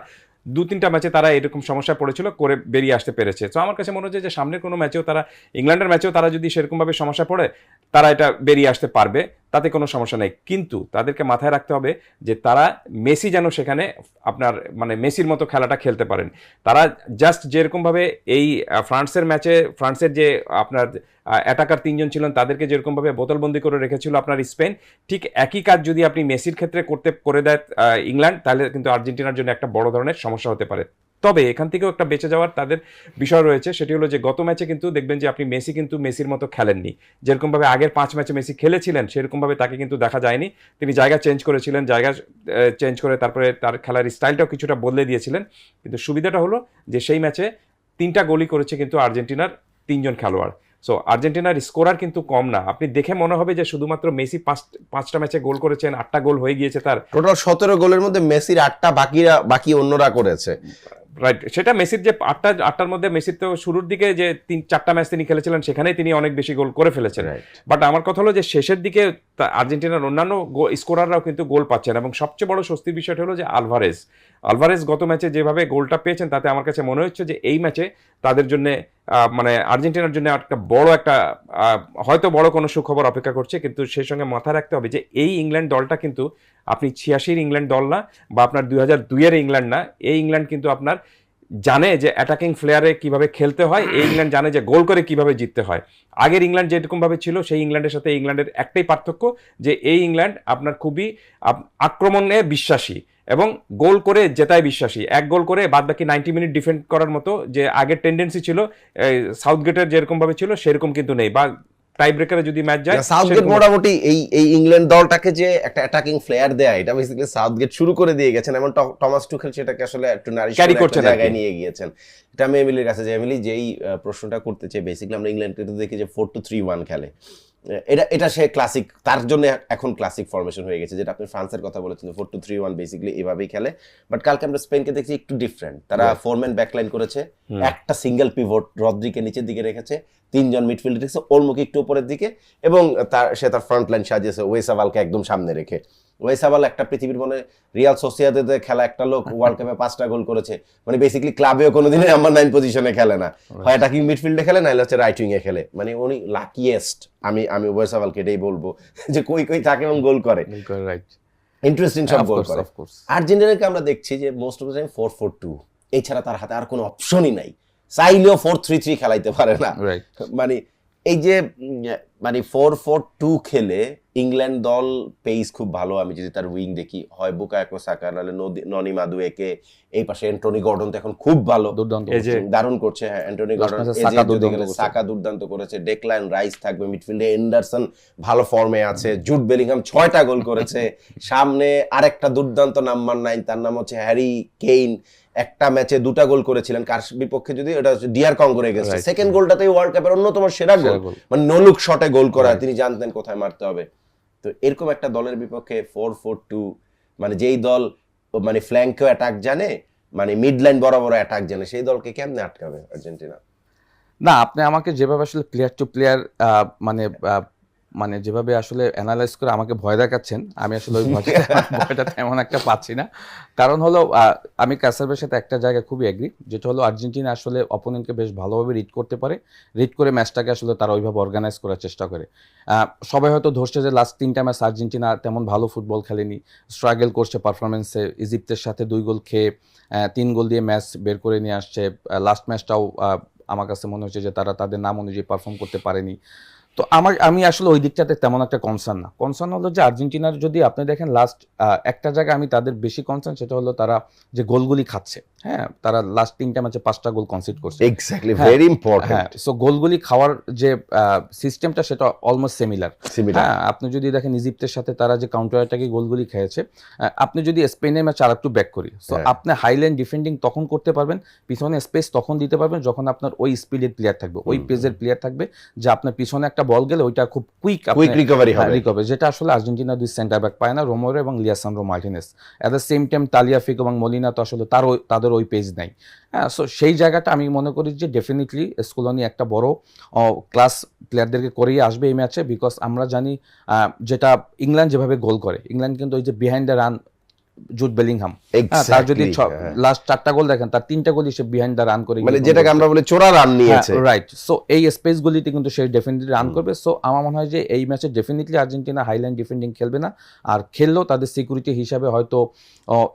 2-3টা ম্যাচে তারা এরকম সমস্যায় পড়েছিল, করে বেরিয়ে আসতে পেরেছে। তো আমার কাছে মনে হচ্ছে যে সামনের কোনো ম্যাচেও তারা, ইংল্যান্ডের ম্যাচেও তারা যদি সেরকমভাবে সমস্যা পড়ে, তারা এটা বেরিয়ে আসতে পারবে, তাতে কোনো সমস্যা নেই। কিন্তু তাদেরকে মাথায় রাখতে হবে যে তারা মেসি যেন সেখানে আপনার মানে মেসির মতো খেলাটা খেলতে পারেন। তারা জাস্ট যেরকমভাবে এই ফ্রান্সের যে আপনার অ্যাটাকার 3জন ছিলেন তাদেরকে যেরকমভাবে বোতলবন্দি করে রেখেছিল আপনার স্পেন, ঠিক একই কাজ যদি আপনি মেসির ক্ষেত্রে করে দেয় ইংল্যান্ড, তাহলে কিন্তু আর্জেন্টিনার জন্য একটা বড় ধরনের সমস্যা হতে পারে। তবে এখান থেকেও একটা বেঁচে যাওয়ার তাদের বিষয় রয়েছে, সেটি হলো যে গত ম্যাচে কিন্তু দেখবেন যে আপনি মেসি কিন্তু মেসির মতো খেলেননি, যেরকমভাবে আগের 5 ম্যাচে মেসি খেলেছিলেন সেরকমভাবে তাকে কিন্তু দেখা যায়নি। তিনি জায়গা চেঞ্জ করেছিলেন, জায়গা চেঞ্জ করে তারপরে তার খেলার স্টাইলটাও কিছুটা বদলে দিয়েছিলেন। কিন্তু সুবিধাটা হলো যে সেই ম্যাচে 3টা গোলই করেছে কিন্তু আর্জেন্টিনার 3জন খেলোয়াড়। সো আর্জেন্টিনার স্কোরার কিন্তু কম না, আপনি দেখে মনে হবে যে শুধুমাত্র মেসি 5টা ম্যাচে গোল করেছেন, 8টা গোল হয়ে গিয়েছে তার। টোটাল 17 গোলের মধ্যে মেসির 8টা, বাকি অন্যরা করেছে। রাইট, সেটা মেসির যে 8টার মধ্যে মেসির তো শুরুর দিকে যে 4টা ম্যাচ তিনি খেলেছিলেন সেখানেই তিনি অনেক বেশি গোল করে ফেলেছেন। বাট আমার কথা হলো যে শেষের দিকে আর্জেন্টিনার অন্যান্য স্কোরাররাও কিন্তু গোল পাচ্ছেন, এবং সবচেয়ে বড় স্বস্তির বিষয়টা হলো যে আলভারেজ গত ম্যাচে যেভাবে গোলটা পেয়েছেন তাতে আমার কাছে মনে হচ্ছে যে এই ম্যাচে তাদের জন্য মানে আর্জেন্টিনার জন্য হয়তো বড় কোনো সুখবর অপেক্ষা করছে। কিন্তু সেই সঙ্গে মাথায় রাখতে হবে যে এই ইংল্যান্ড দলটা কিন্তু আপনি 86-র ইংল্যান্ড দল না, বা আপনার 2002-এর ইংল্যান্ড না। এই ইংল্যান্ড কিন্তু আপনার জানে যে অ্যাটাকিং ফ্লেয়ারে কিভাবে খেলতে হয়, এই ইংল্যান্ড জানে যে গোল করে কিভাবে জিততে হয়। আগের ইংল্যান্ড যেরকম ভাবে ছিল সেই ইংল্যান্ডের সাথে ইংল্যান্ডের একটাই পার্থক্য, যে এই ইংল্যান্ড আপনার খুবই আক্রমণে বিশ্বাসী এবং গোল করে জেতায় বিশ্বাসী। এক গোল করে বাদ বাকি 90 মিনিট ডিফেন্ড করার মতো যে আগের টেন্ডেন্সি ছিল সাউথগেটের যেরকম ভাবে ছিল সেরকম কিন্তু নেই, বা টাই ব্রেকারে যদি ম্যাচ যায়। সাউথগেট মোটামুটি এই ইংল্যান্ড দলটাকে যে একটা অ্যাটাকিং ফ্লেয়ার দেয়, এটা বেসিক্যালি সাউথগেট শুরু করে দিয়ে গেছেন, এবং টমাস টুখেল সেটাকে আসলে একটু নারিশ করে জায়গায় নিয়ে গিয়েছেন। এটা আমি এমিলির কাছে যে এমিলি যেই প্রশ্নটা করতে চাই, বেসিক্যালি আমরা ইংল্যান্ডকে দেখি যে 4-2-3-1 খেলে, এটা সে ক্লাসিক, তার জন্য এখন ক্লাসিক ফরমেশন হয়ে গেছে। যেটা আপনি ফ্রান্সের কথা বলেছেন 4-2-3-1 বেসিক্যালি এভাবেই খেলে। বাট কালকে আমরা স্পেনকে দেখছি একটু ডিফারেন্ট, তারা 4-ম্যান ব্যাকলাইন করেছে, একটা সিঙ্গেল পিভট রদ্রিকে নিচের দিকে রেখেছে, 3জন মিডফিল্ডার রেখেছে, ওলমুকে একটু উপরের দিকে, এবং সে তার ফ্রন্ট লাইন সাজিয়েছে ওয়েসাবালকে একদম সামনে রেখে। ওয়েসাবাল একটা পৃথিবীর মনে রিয়াল সোসিয়েদাদে খেলা একটা লোক, ওয়ার্ল্ড কাপে 5টা গোল করেছে, মানে বেসিক্যালি ক্লাবেও কোনোদিনই নাম্বার 9 পজিশনে খেলে না, হয় অ্যাটাকিং মিডফিল্ডে খেলে নাইলে হচ্ছে রাইট উইং এ খেলে। মানে উনি লাকিয়েস্ট, আমি ওয়েসাবালকে এটাই বলবো যে কই থাকে এবং গোল করে, রাইট, ইন্টারেস্টিং সব গোল করে। আর্জেন্টিনাকে আমরা দেখছি যে মোস্ট অফ দ্য টাইম 4-4-2, এছাড়া তার হাতে আর কোনো অপশনই নাই, চাইলেও 4-3-3 খেলাইতে পারে না। মানে এই যে মানে 4-4-2 খেলে ইংল্যান্ড দল পেস খুব ভালো। আমি যদি তার উইং দেখি, হয় বুকায়ো সাকা, নাহলে ননি মাদুয়েকে, এই পাশে অ্যান্টনি গর্ডন তো এখন খুব ভালো, দারুণ করছে। হ্যাঁ, অ্যান্টনি গর্ডন, সাকা দুর্দান্ত করেছে, ডেকলান রাইস থাকবে মিডফিল্ডে, এন্ডারসন ভালো ফর্মে আছে, জুড বেলিংহাম 6টা গোল করেছে, সামনে আরেকটা দুর্দান্ত নাম্বার 9, তার নাম হচ্ছে হ্যারি কেইন, একটা ম্যাচে 2টা গোল করেছিলেন, কার বিপক্ষে যদি, এটা হচ্ছে ডিআর কঙ্গোর এগেইনস্টে, সেকেন্ড গোলটাতেই ওয়ার্ল্ড কাপের অন্যতম সেরা গোল, মানে নলুক শটে গোল করা, তিনি জানতেন কোথায় মারতে হবে। তো এরকম একটা দলের বিপক্ষে 4-4-2, মানে যেই দল মানে ফ্ল্যাঙ্কেও অ্যাটাক জানে, মানে মিড লাইন বরাবর অ্যাটাক জানে, সেই দলকে কেমনে আটকাবে আর্জেন্টিনা? না, আপনি আমাকে যেভাবে আসলে প্লেয়ার টু প্লেয়ার মানে যেভাবে আসলে অ্যানালাইজ করে আমাকে ভয় দেখাচ্ছেন, আমি আসলে ওই ভয়টা তেমন একটা পাচ্ছি না। কারণ হলো আমি কাসাবের সাথে একটা জায়গায় খুবই এগ্রি, যেটা হলো আর্জেন্টিনা আসলে অপোনেন্টকে বেশ ভালোভাবে রিড করতে পারে, রিড করে ম্যাচটাকে আসলে তারা ওইভাবে অর্গানাইজ করার চেষ্টা করে। সবাই হয়তো ধরছে যে লাস্ট 3টা ম্যাচ আর্জেন্টিনা তেমন ভালো ফুটবল খেলেনি, স্ট্রাগল করছে পারফরমেন্সে, ইজিপ্টের সাথে 2 গোল খেয়ে 3 গোল দিয়ে ম্যাচ বের করে নিয়ে আসছে। লাস্ট ম্যাচটাও আমার কাছে মনে হচ্ছে যে তারা তাদের নাম অনুযায়ী পারফর্ম করতে পারেনি। তো আমি আসলে ওই দিকটাতে তেমন একটা কনসার্ন না। কনসার্ন হলো যে আর্জেন্টিনার যদি আপনি দেখেন লাস্ট একটা জায়গায় আমি তাদের বেশি কনসার্ন, সেটা হলো তারা যে গোলগুলি খাচ্ছে। হ্যাঁ, তারা লাস্ট 3টা ম্যাচে 5টা গোল কনসিড করছে। Exactly, very important. হ্যাঁ, সো গোলগুলি খাওয়ার যে সিস্টেমটা সেটা অলমোস্ট সিমিলার। হ্যাঁ, আপনি যদি দেখেন ইজিপ্টের সাথে তারা যে কাউন্টার অ্যাটাকে গোলগুলি খেয়েছে, আপনি যদি স্পেনের ম্যাচ আর একটু ব্যাক করি, সো আপনি হাইলাইন ডিফেন্ডিং তখন করতে পারবেন, পিছনে স্পেস তখন দিতে পারবেন যখন আপনার ওই স্পিডের প্লেয়ার থাকবে, ওই পেজের প্লেয়ার থাকবে, যে আপনার পিছনে একটা বল গেলে ওইটা খুব কুইক রিকভারি হবে, যেটা আসলে আর্জেন্টিনা 2 সেন্টার ব্যাক পায় না, রোমেরো এবং Lisandro Martinez. At the same time Tagliafico এবং মলিনা তো আসলে তাদের ওই পেজ নাই। হ্যাঁ, সো সেই জায়গাটা আমি মনে করি যে ডেফিনেটলি স্কুলনি একটা বড় ক্লাস প্লেয়ারদেরকে করিয়ে আসবে এই ম্যাচে, বিকজ আমরা জানি যেটা ইংল্যান্ড যেভাবে গোল করে, ইংল্যান্ড কিন্তু ওই যে behind the run Jude Bellingham, তার যদি লাস্ট 4টা গোল দেখেন, তার 3টা গোলই সে বিহাইন্ড দ্য রান করে, মানে যেটাকে আমরা বলি চোরা রান নিয়েছে, রাইট। সো এই স্পেস গুলিতে কিন্তু সে ডেফিনেটলি রান করবে। সো আমার মনে হয় যে এই ম্যাচে ডেফিনেটলি আর্জেন্টিনা হাইলাইন ডিফেন্ডিং খেলবে না, আর খেললেও তাদের সিকিউরিটি হিসাবে হয়তো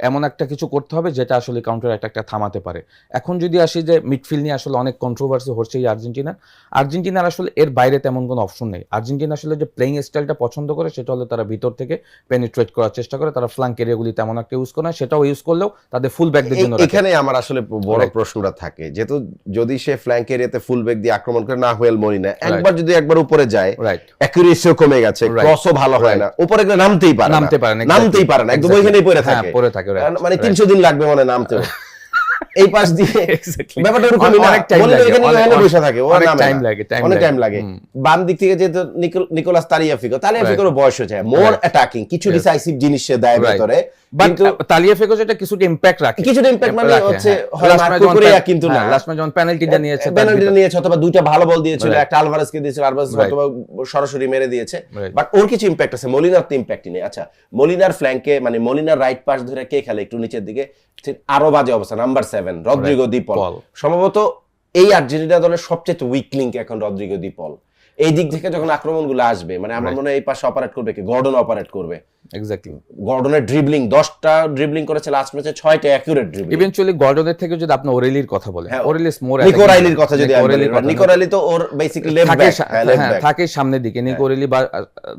এমন একটা কিছু করতে হবে যেটা আসলে কাউন্টার অ্যাটাকটা থামাতে পারে। এখন যদি আসি যে মিডফিল্ড নিয়ে আসলে অনেক কন্ট্রোভার্সি হচ্ছে এই আর্জেন্টিনার আসলে এর বাইরে তেমন কোনো অপশন নেই। আর্জেন্টিনা আসলে যে প্লেইং স্টাইলটা পছন্দ করে সেটা হলো তারা ভিতর থেকে পেনিট্রেট করার চেষ্টা করে, তারা ফ্ল্যাঙ্ক এরিয়াগুলি তেমন তেমন একটা ইউজ করে না, সেটাও ইউজ করলেও তাদের ফুল ব্যাকদের জন্য রাখে। এখানে আমার আসলে বড় প্রশ্নটা থাকে, যেহেতু যদি সে ফ্ল্যাঙ্ক এরিয়াতে ফুল ব্যাক দিয়ে আক্রমণ করে, না হুয়েল মরিনা একবার যদি একবার উপরে যায়, রাইট, অ্যাকুরেসিও কমে গেছে, ক্রসও ভালো হয় না, উপরে গেলে নামতেই পারে না, একদম ওইখানেই পড়ে থাকে, মানে 300 দিন লাগবে মানে নামতে। এই পাশ দিয়ে ব্যাপারটা এরকমই না, অনেক টাইম লাগে, বসে থাকে, অনেক টাইম লাগে। বাম দিক থেকে যেহেতু নিকোলাস তালিয়াফিকোর বয়স হয়ে যায়, মোর অ্যাটাকিং, কিছু ডিসাইসিভ জিনিস সে দেয় ভেতরে, কিন্তু তালিয়াফিকো যেটা কিছুটা ইমপ্যাক্ট রাখে, কিছুটা ইমপ্যাক্ট মানে হচ্ছে হয় মার্কো করে কিন্তু না, লাস্ট ম্যাচ যখন পেনাল্টিটা নিয়েছে অথবা দুইটা ভালো বল দিয়েছিল, একটা আলভারেজকে দিয়েছিল, আলভারেজ অথবা সরাসরি মেরে দিয়েছে, বাট ওর কিছু ইমপ্যাক্ট আছে, মলিনার তো ইমপ্যাক্টই নেই। আচ্ছা, মলিনার ফ্ল্যাঙ্কে মানে মলিনার রাইট পাশ ধরে কে খেলে একটু নিচের দিকে, আরো বাজে অবস্থা, নাম্বার 7 রদ্রিগো দি পল। সম্ভবত এই আর্জেন্টিনা দলের সবচেয়ে উইক লিঙ্ক এখন রদ্রিগো দি পল। এই দিক থেকে যখন আক্রমণগুলো আসবে, মানে আমার মনে হয় এই পাশে অপারেট করবে কি, গর্ডন অপারেট করবে। এক্স্যাক্টলি, গর্ডনের ড্রিবলিং 10টা ড্রিবলিং করেছে লাস্ট ম্যাচে, 6টা অ্যাকুরেট ড্রিবলিং। ইভেন্চুয়ালি গর্ডনের থেকে যদি আপনি ওরেলির কথা বলেন, ওরেলি ইজ মোর, নিকো রাইলির কথা যদি নিকো রাইলি তো ওর বেসিক্যালি লেফট ব্যাক, থাকে সামনের দিকে। নিকো রাইলি বা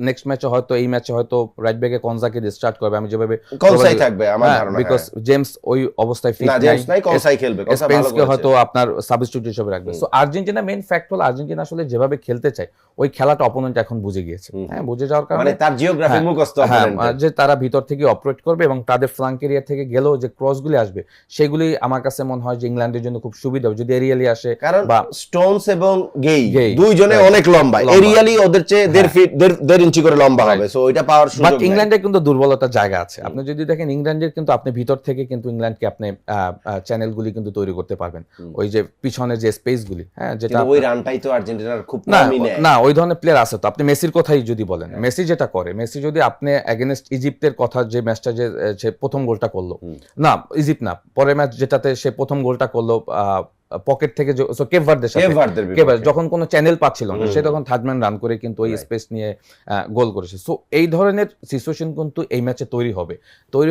নেক্সট ম্যাচে হয়তো, এই ম্যাচে হয়তো রাইট ব্যাকে কনসাকে দিয়ে স্টার্ট করবে, আমি যেভাবে কনসাই থাকবে আমার ধারণা, বিকজ জেমস ওই অবস্থায় ফিট না, জেমস নাই, কনসাই খেলবে, কনসাই ভালো স্পেন্সকে হয়তো আপনার সাবস্টিটিউট হিসেবে রাখবে। সো আর্জেন্টিনা মেইন ফ্যাক্ট হলো আর্জেন্টিনা আসলে যেভাবে খেলতে চায় ওই খেলাটা অপোনেন্ট এখন বুঝে গিয়েছে। হ্যাঁ, বুঝে যাওয়ার কারণে মানে তার জিওগ্রাফি মুখস্থ, যে তারা ভিতর থেকে অপারেট করবে এবং তাদের ফ্ল্যাঙ্ক এরিয়া থেকে গেলেও যে ক্রসগুলি আসবে সেগুলি আমার কাছে মনে হয় যে ইংল্যান্ডের জন্য খুব সুবিধা হবে যদি এরিয়ালি আসে, কারণ বা স্টোনস এবং গেই দুইজনে অনেক লম্বা, এরিয়ালি ওদের চেয়ে 1.5 ফিট 1.5 ইঞ্চি করে লম্বা হবে, সো ওইটা পাওয়ার সুযোগ বাট ইংল্যান্ডের কিন্তু দুর্বলতার জায়গা আছে। আপনি যদি দেখেন ইংল্যান্ডের কিন্তু আপনি ভিতর থেকে কিন্তু ইংল্যান্ডকে আপনি চ্যানেলগুলি কিন্তু তৈরি করতে পারবেন, ওই যে পিছনে যে স্পেসগুলি, হ্যাঁ, যেটা ওই রানটাই তো আর্জেন্টিনার খুব কমই নেয় না, ওই ধরনের প্লেয়ার আছে। তো আপনি মেসির কথাই যদি বলেন, মেসি যেটা করে, মেসি যদি আপনি এগেইনস্ট ইজিপ্টের কথা, যে ম্যাচটা যে প্রথম গোলটা করলো, না ইজিপ্ট না, পরের ম্যাচ যেটাতে সে প্রথম গোলটা করলো পকেট থেকে, কেপ ভার্দের সাথে যখন কোনো চ্যানেল পাচ্ছিল না, সে তখন থার্ড ম্যান রান করে কিন্তু ওই স্পেস নিয়ে গোল করেছে। সো এই ধরনের সিচুয়েশন কিন্তু এই ম্যাচে তৈরি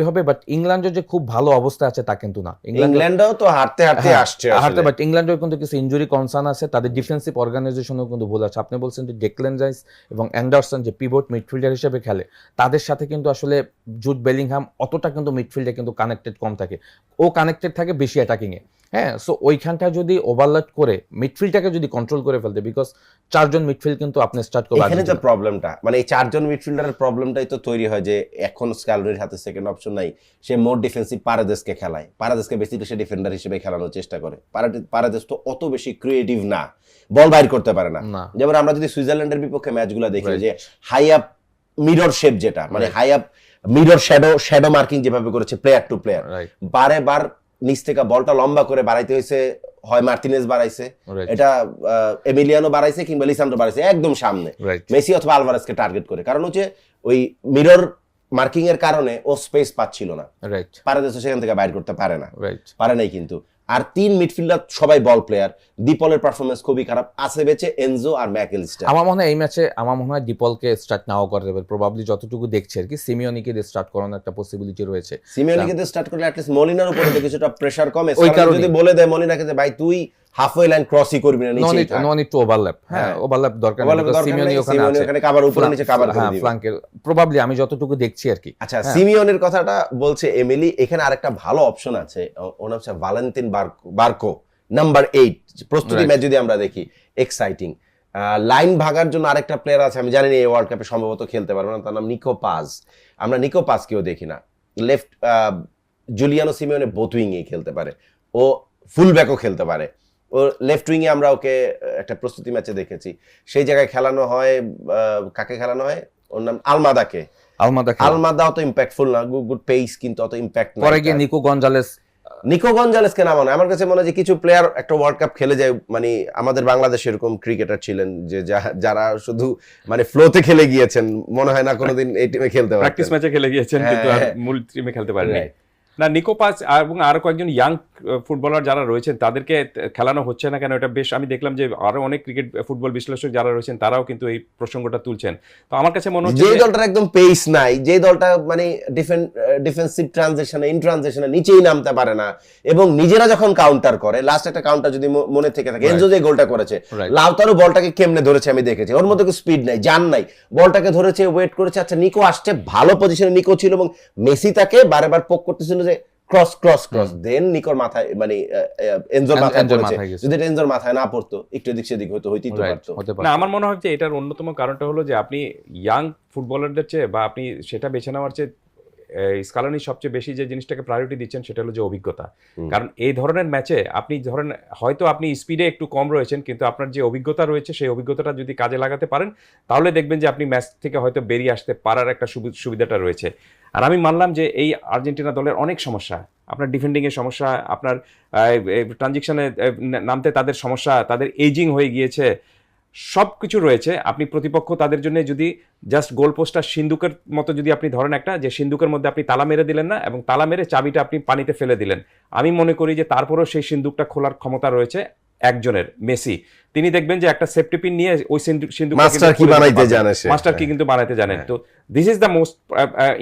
হবে, বাট ইংল্যান্ডের যে খুব ভালো অবস্থা আছে তা কিন্তু না। ইংল্যান্ডও তো হারতে আসছে, বাট ইংল্যান্ডের কিন্তু কিছু ইনজুরি কনসার্ন আছে, তাদের ডিফেন্সিভ অর্গানাইজেশনও কিন্তু ভুল আছে। আপনি বলছেন যে ডেকল্যান রাইস এবং অ্যান্ডারসন যে পিভট মিডফিল্ডার হিসেবে খেলে, তাদের সাথে কিন্তু আসলে জুড বেলিংহাম অতটা কিন্তু মিডফিল্ডে কিন্তু কানেক্টেড কম থাকে, ও কানেক্টেড থাকে বেশি অ্যাটাকিং এ। হ্যাঁ, সো ওইখানটা যদি ওভারলোড করে মিডফিল্ডটাকে যদি কন্ট্রোল করে ফেলতে, বিকজ 4 জন মিডফিল্ড কিন্তু আপনি স্টার্ট করবেন, এখানে তো প্রবলেমটা, মানে এই 4 জন মিডফিল্ডারের প্রবলেমটাই তো তৈরি হয় যে এখন স্ক্যালোনির হাতে সেকেন্ড অপশন নাই, সে মোর ডিফেন্সিভ পারাদেসকে খেলায়, পারাদেসকে বেসিক্যালি সে ডিফেন্ডার হিসেবে খেলানোর চেষ্টা করে। পারাদেস তো অত বেশি ক্রিয়েটিভ না, বল বাইর করতে পারে না। যেমন আমরা যদি সুইজারল্যান্ডের বিপক্ষে ম্যাচগুলো দেখি, যে হাই আপ মিরর শেপ, যেটা মানে high up mirror shadow marking যেভাবে করেছে প্লেয়ার টু প্লেয়ার, বারে নিচ থেকে বলটা লম্বা করে বাড়াইতে হয়েছে, হয় মার্টিনেজ বাড়াইছে, এটা এমিলিয়ানো বাড়াইছে, কিংবা লিসান্ড্রো বাড়াইছে একদম সামনে, মেসি অথবা আলভারেজকে টার্গেট করে, কারণ হচ্ছে ওই মিরর মার্কিং এর কারণে ও স্পেস পাচ্ছিল না, পারাদেস সেখান থেকে বাইর করতে পারে নাই কিন্তু। আর 3 মিডফিল্ডার সবাই বল প্লেয়ার, ডিপলের পারফরম্যান্স খুবই খারাপ, আছে বেঁচে এনজো আর ম্যাকএলিস্টার। আমার মনে হয় এই ম্যাচে ডিপলকে স্টার্ট নাও করে দেবে, প্রবাবলি যতটুকু দেখছি আর কি, সিমিওনিকে দিয়ে স্টার্ট করানোর একটা পসিবিলিটি রয়েছে। সিমিওনিকে দিয়ে স্টার্ট করলে অ্যাটলিস্ট মলিনার উপরে কিছুটা প্রেসার কমে, যদি বলে দেয় মলিনাকে যে ভাই তুই হাফওয়ে লাইন ক্রসই করবি না, নিচেই থাক, নো নিড টু ওভারল্যাপ, হ্যাঁ, ওভারল্যাপ দরকার নেই, সিমিওনি ওখানে আছে, ওখানে কভার উপরে নিচে কভার করে দিবে ফ্ল্যাঙ্কের, প্রবাবলি আমি যতটুকু দেখছি আর কি। আচ্ছা, সিমিওনের কথাটা বলছে এমিলি, এখানে আরেকটা ভালো অপশন আছে, ওর নাম হচ্ছে ভালেন্তিন বার্কো, নাম্বার 8, প্রস্তুতি ম্যাচ যদি আমরা দেখি, এক্সাইটিং। লাইন ভাগার জন্য আরেকটা প্লেয়ার আছে, আমি জানি না এই ওয়ার্ল্ড কাপে সম্ভবত খেলতে পারবে না, তার নাম নিকো পাজ। আমরা নিকো পাজকেও দেখি না, লেফট জুলিয়ানো সিমিওনে বোথ উইংয়ে খেলতে পারে, ও ফুল ব্যাকও খেলতে পারে, ও লেফট উইংয়ে আমরা ওকে একটা প্রস্তুতি ম্যাচে দেখেছি, সেই জায়গায় খেলানো হয়, কাকে খেলানো হয়, ওর নাম আলমাদাও তো ইম্প্যাক্টফুল না, গুড পেস কিন্তু অত ইম্প্যাক্ট না। পরে গিয়ে নিকো গঞ্জালেসকে নামানো, আমার কাছে মনে হয় যে কিছু প্লেয়ার একটা ওয়ার্ল্ড কাপ খেলে যায়, মানে আমাদের বাংলাদেশে এরকম ক্রিকেটার ছিলেন যে যারা শুধু মানে ফ্লোতে খেলে গিয়েছেন, মনে হয় না কোনোদিন এই টিমে খেলতে পারতেন, প্র্যাকটিস ম্যাচে খেলে গিয়েছেন কিন্তু আর মূল টিমে খেলতে পারেননি। না, নিকো পাস এবং আরো কয়েকজন ইয়াং ফুটবলার যারা রয়েছেন তাদেরকে খেলানো হচ্ছে না কেন, এটা বেশ আমি দেখলাম যে আরো অনেক ক্রিকেট ফুটবল বিশ্লেষক যারা রয়েছেন তারাও কিন্তু এই প্রসঙ্গটা তুলছেন। তো আমার কাছে মনে হচ্ছে যে দলটার একদম পেস নাই, যে দলটা মানে ডিফেন্সিভ ট্রানজিশনে ইন ট্রানজিশনে নিচেই নামতে পারে না, এবং নিজেরা যখন কাউন্টার করে, লাস্ট একটা কাউন্টার যদি মনে থেকে থাকে, এনজো যে গোলটা করেছে, লাউতারও বলটাকে কেমনে ধরেছে আমি দেখেছি, ওর মধ্যে স্পিড নাই, জান নাই, বলটাকে ধরেছে, ওয়েট করেছে, আচ্ছা নিকো আসছে, ভালো পজিশনে নিকো ছিল এবং মেসি তাকে বারবার পোক করতেছিল যে ক্রস ক্রস ক্রস, দেন নিকোর মাথায় মানে এনজোর মাথায় পড়েছে। যদি এনজোর মাথায় না পড়তো, একটু এদিক সেদিক হয়তো হইতেই পারতো। না, আমার মনে হয় যে এটার অন্যতম কারণটা হলো যে আপনি ইয়াং ফুটবলারদের চেয়ে বা আপনি সেটা বেছে নেওয়ার চেয়ে স্কালানি সবচেয়ে বেশি যে জিনিসটাকে প্রায়োরিটি দিচ্ছেন সেটা হলো যে অভিজ্ঞতা। কারণ এই ধরনের ম্যাচে আপনি ধরেন হয়তো আপনি স্পিডে একটু কম রয়েছেন, কিন্তু আপনার যে অভিজ্ঞতা রয়েছে সেই অভিজ্ঞতাটা যদি কাজে লাগাতে পারেন তাহলে দেখবেন যে আপনি ম্যাচ থেকে হয়তো বেরিয়ে আসতে পারার একটা সুবিধাটা রয়েছে। আর আমি মানলাম যে এই আর্জেন্টিনা দলের অনেক সমস্যা, আপনার ডিফেন্ডিংয়ের সমস্যা, আপনার ট্রানজিশনে নামতে তাদের সমস্যা, তাদের এজিং হয়ে গিয়েছে, সব কিছু রয়েছে। আপনি প্রতিপক্ষ তাদের জন্য যদি জাস্ট গোল পোস্টটা সিন্দুকের মতো যদি আপনি ধরেন একটা, যে সিন্দুকের মধ্যে আপনি তালা মেরে দিলেন না এবং তালা মেরে চাবিটা আপনি পানিতে ফেলে দিলেন, আমি মনে করি যে তারপরেও সেই সিন্দুকটা খোলার ক্ষমতা রয়েছে একজনের, মেসি। তিনি দেখবেন যে একটা সেফটি পিন নিয়ে ওই সিন্দুক মাস্টার কি বানাইতে জানে, মাস্টার কি কিন্তু বানাইতে জানেন। তো this is the most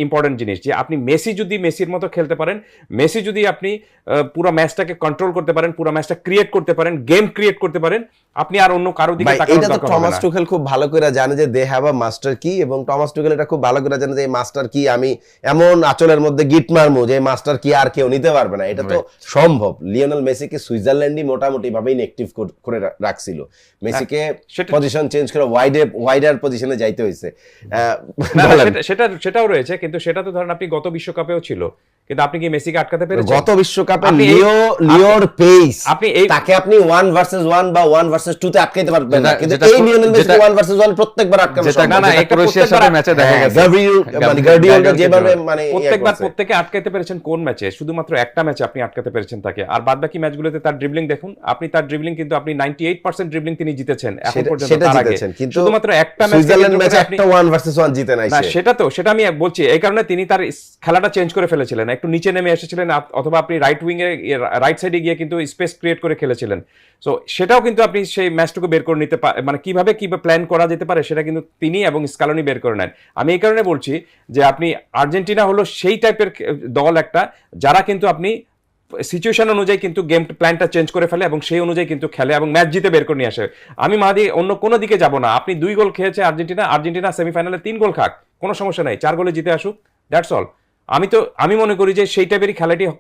important জিনিস, যে আপনি মেসি যদি মেসির মতো খেলতে পারেন, মেসি যদি আপনি পুরো ম্যাচটাকে কন্ট্রোল করতে পারেন, পুরো ম্যাচটা ক্রিয়েট করতে পারেন, গেম ক্রিয়েট করতে পারেন, আপনি আর অন্য কারো দিকে তাকানোর দরকার হবে না। টমাস টুখেল খুব ভালো করে জানে যে দে হ্যাভ আ মাস্টার কি, এবং টমাস টুখেল এটা খুব ভালো করে জানে যে এই মাস্টার কি আমি এমন আঁচলের মধ্যে গিট মারমু যে মাস্টার কি আর কেউ নিতে পারবে না। এটা তো সম্ভব। লিওনেল মেসিকে সুইজারল্যান্ডই মোটামুটি ভাবে ইনঅ্যাক্টিভ করে রাখছিল, মেসিকে পজিশন চেঞ্জ করে ওয়াইডার পজিশনে যাইতে হইছে। সেটাও রয়েছে, কিন্তু সেটা তো ধরেন আপনি গত বিশ্বকাপেও ছিল, কিন্তু আপনি কি মেসিকে আটকাতে পেরেছেন? গত বিশ্বকাপে লিওর পেস, তাকে আপনি 1 ভার্সেস 1 বা 1 ভার্সেস 2 তে আটকাইতে পারবেন না, কিন্তু এই লিওনেল মেসিকে 1 ভার্সেস 1 প্রত্যেকবার আটকানো সম্ভব। না না, একটা ক্রোয়েশিয়ার সাথে ম্যাচে দেখা গেছে গার্ডিওল যেভাবে মানে প্রত্যেকে আটকাইতে পেরেছেন কোন ম্যাচে? শুধুমাত্র একটা ম্যাচে আপনি আটকাতে পেরেছেন তাকে, আর বাদবাকি ম্যাচগুলোতে তার ড্রিবলিং দেখুন, আপনি তার ড্রিবলিং কিন্তু আপনি 98% ড্রিবলিং তিনি জিতেছেন এখন পর্যন্ত, তার আগে শুধুমাত্র একটা ম্যাচ সুইজারল্যান্ড ম্যাচে একটা 1 ভার্সেস 1 জিতে নাই না, সেটা আমি বলছি, এই কারণে তিনি তার খেলাটা চেঞ্জ করে ফেলেছিলেন, একটু নিচে নেমে এসেছিলেন, অথবা আপনি রাইট উইং এ রাইট সাইডে গিয়ে কিন্তু স্পেস ক্রিয়েট করে খেলেছিলেন। সো সেটাও কিন্তু আপনি সেই ম্যাচটুকু বের করে নিতে মানে কিভাবে প্ল্যান করা যেতে পারে সেটা কিন্তু তিনি এবং স্কালোনি বের করে নেন। আমি এই কারণে বলছি যে আপনি আর্জেন্টিনা হলো সেই টাইপের দল একটা, যারা কিন্তু আপনি সিচুয়েশন অনুযায়ী কিন্তু গেম প্ল্যানটা চেঞ্জ করে ফেলে এবং সেই অনুযায়ী কিন্তু খেলে এবং ম্যাচ জিতে বের করে নিয়ে আসে। আমি মাদি অন্য কোনো দিকে যাব না, আপনি 2 গোল খেয়েছে আর্জেন্টিনা সেমিফাইনালে 3 গোল খাক, কোনো সমস্যা নাই, 4 গোলে জিতে আসুক, দ্যাটস অল। আমি মনে করি যে সেই টাইপেরই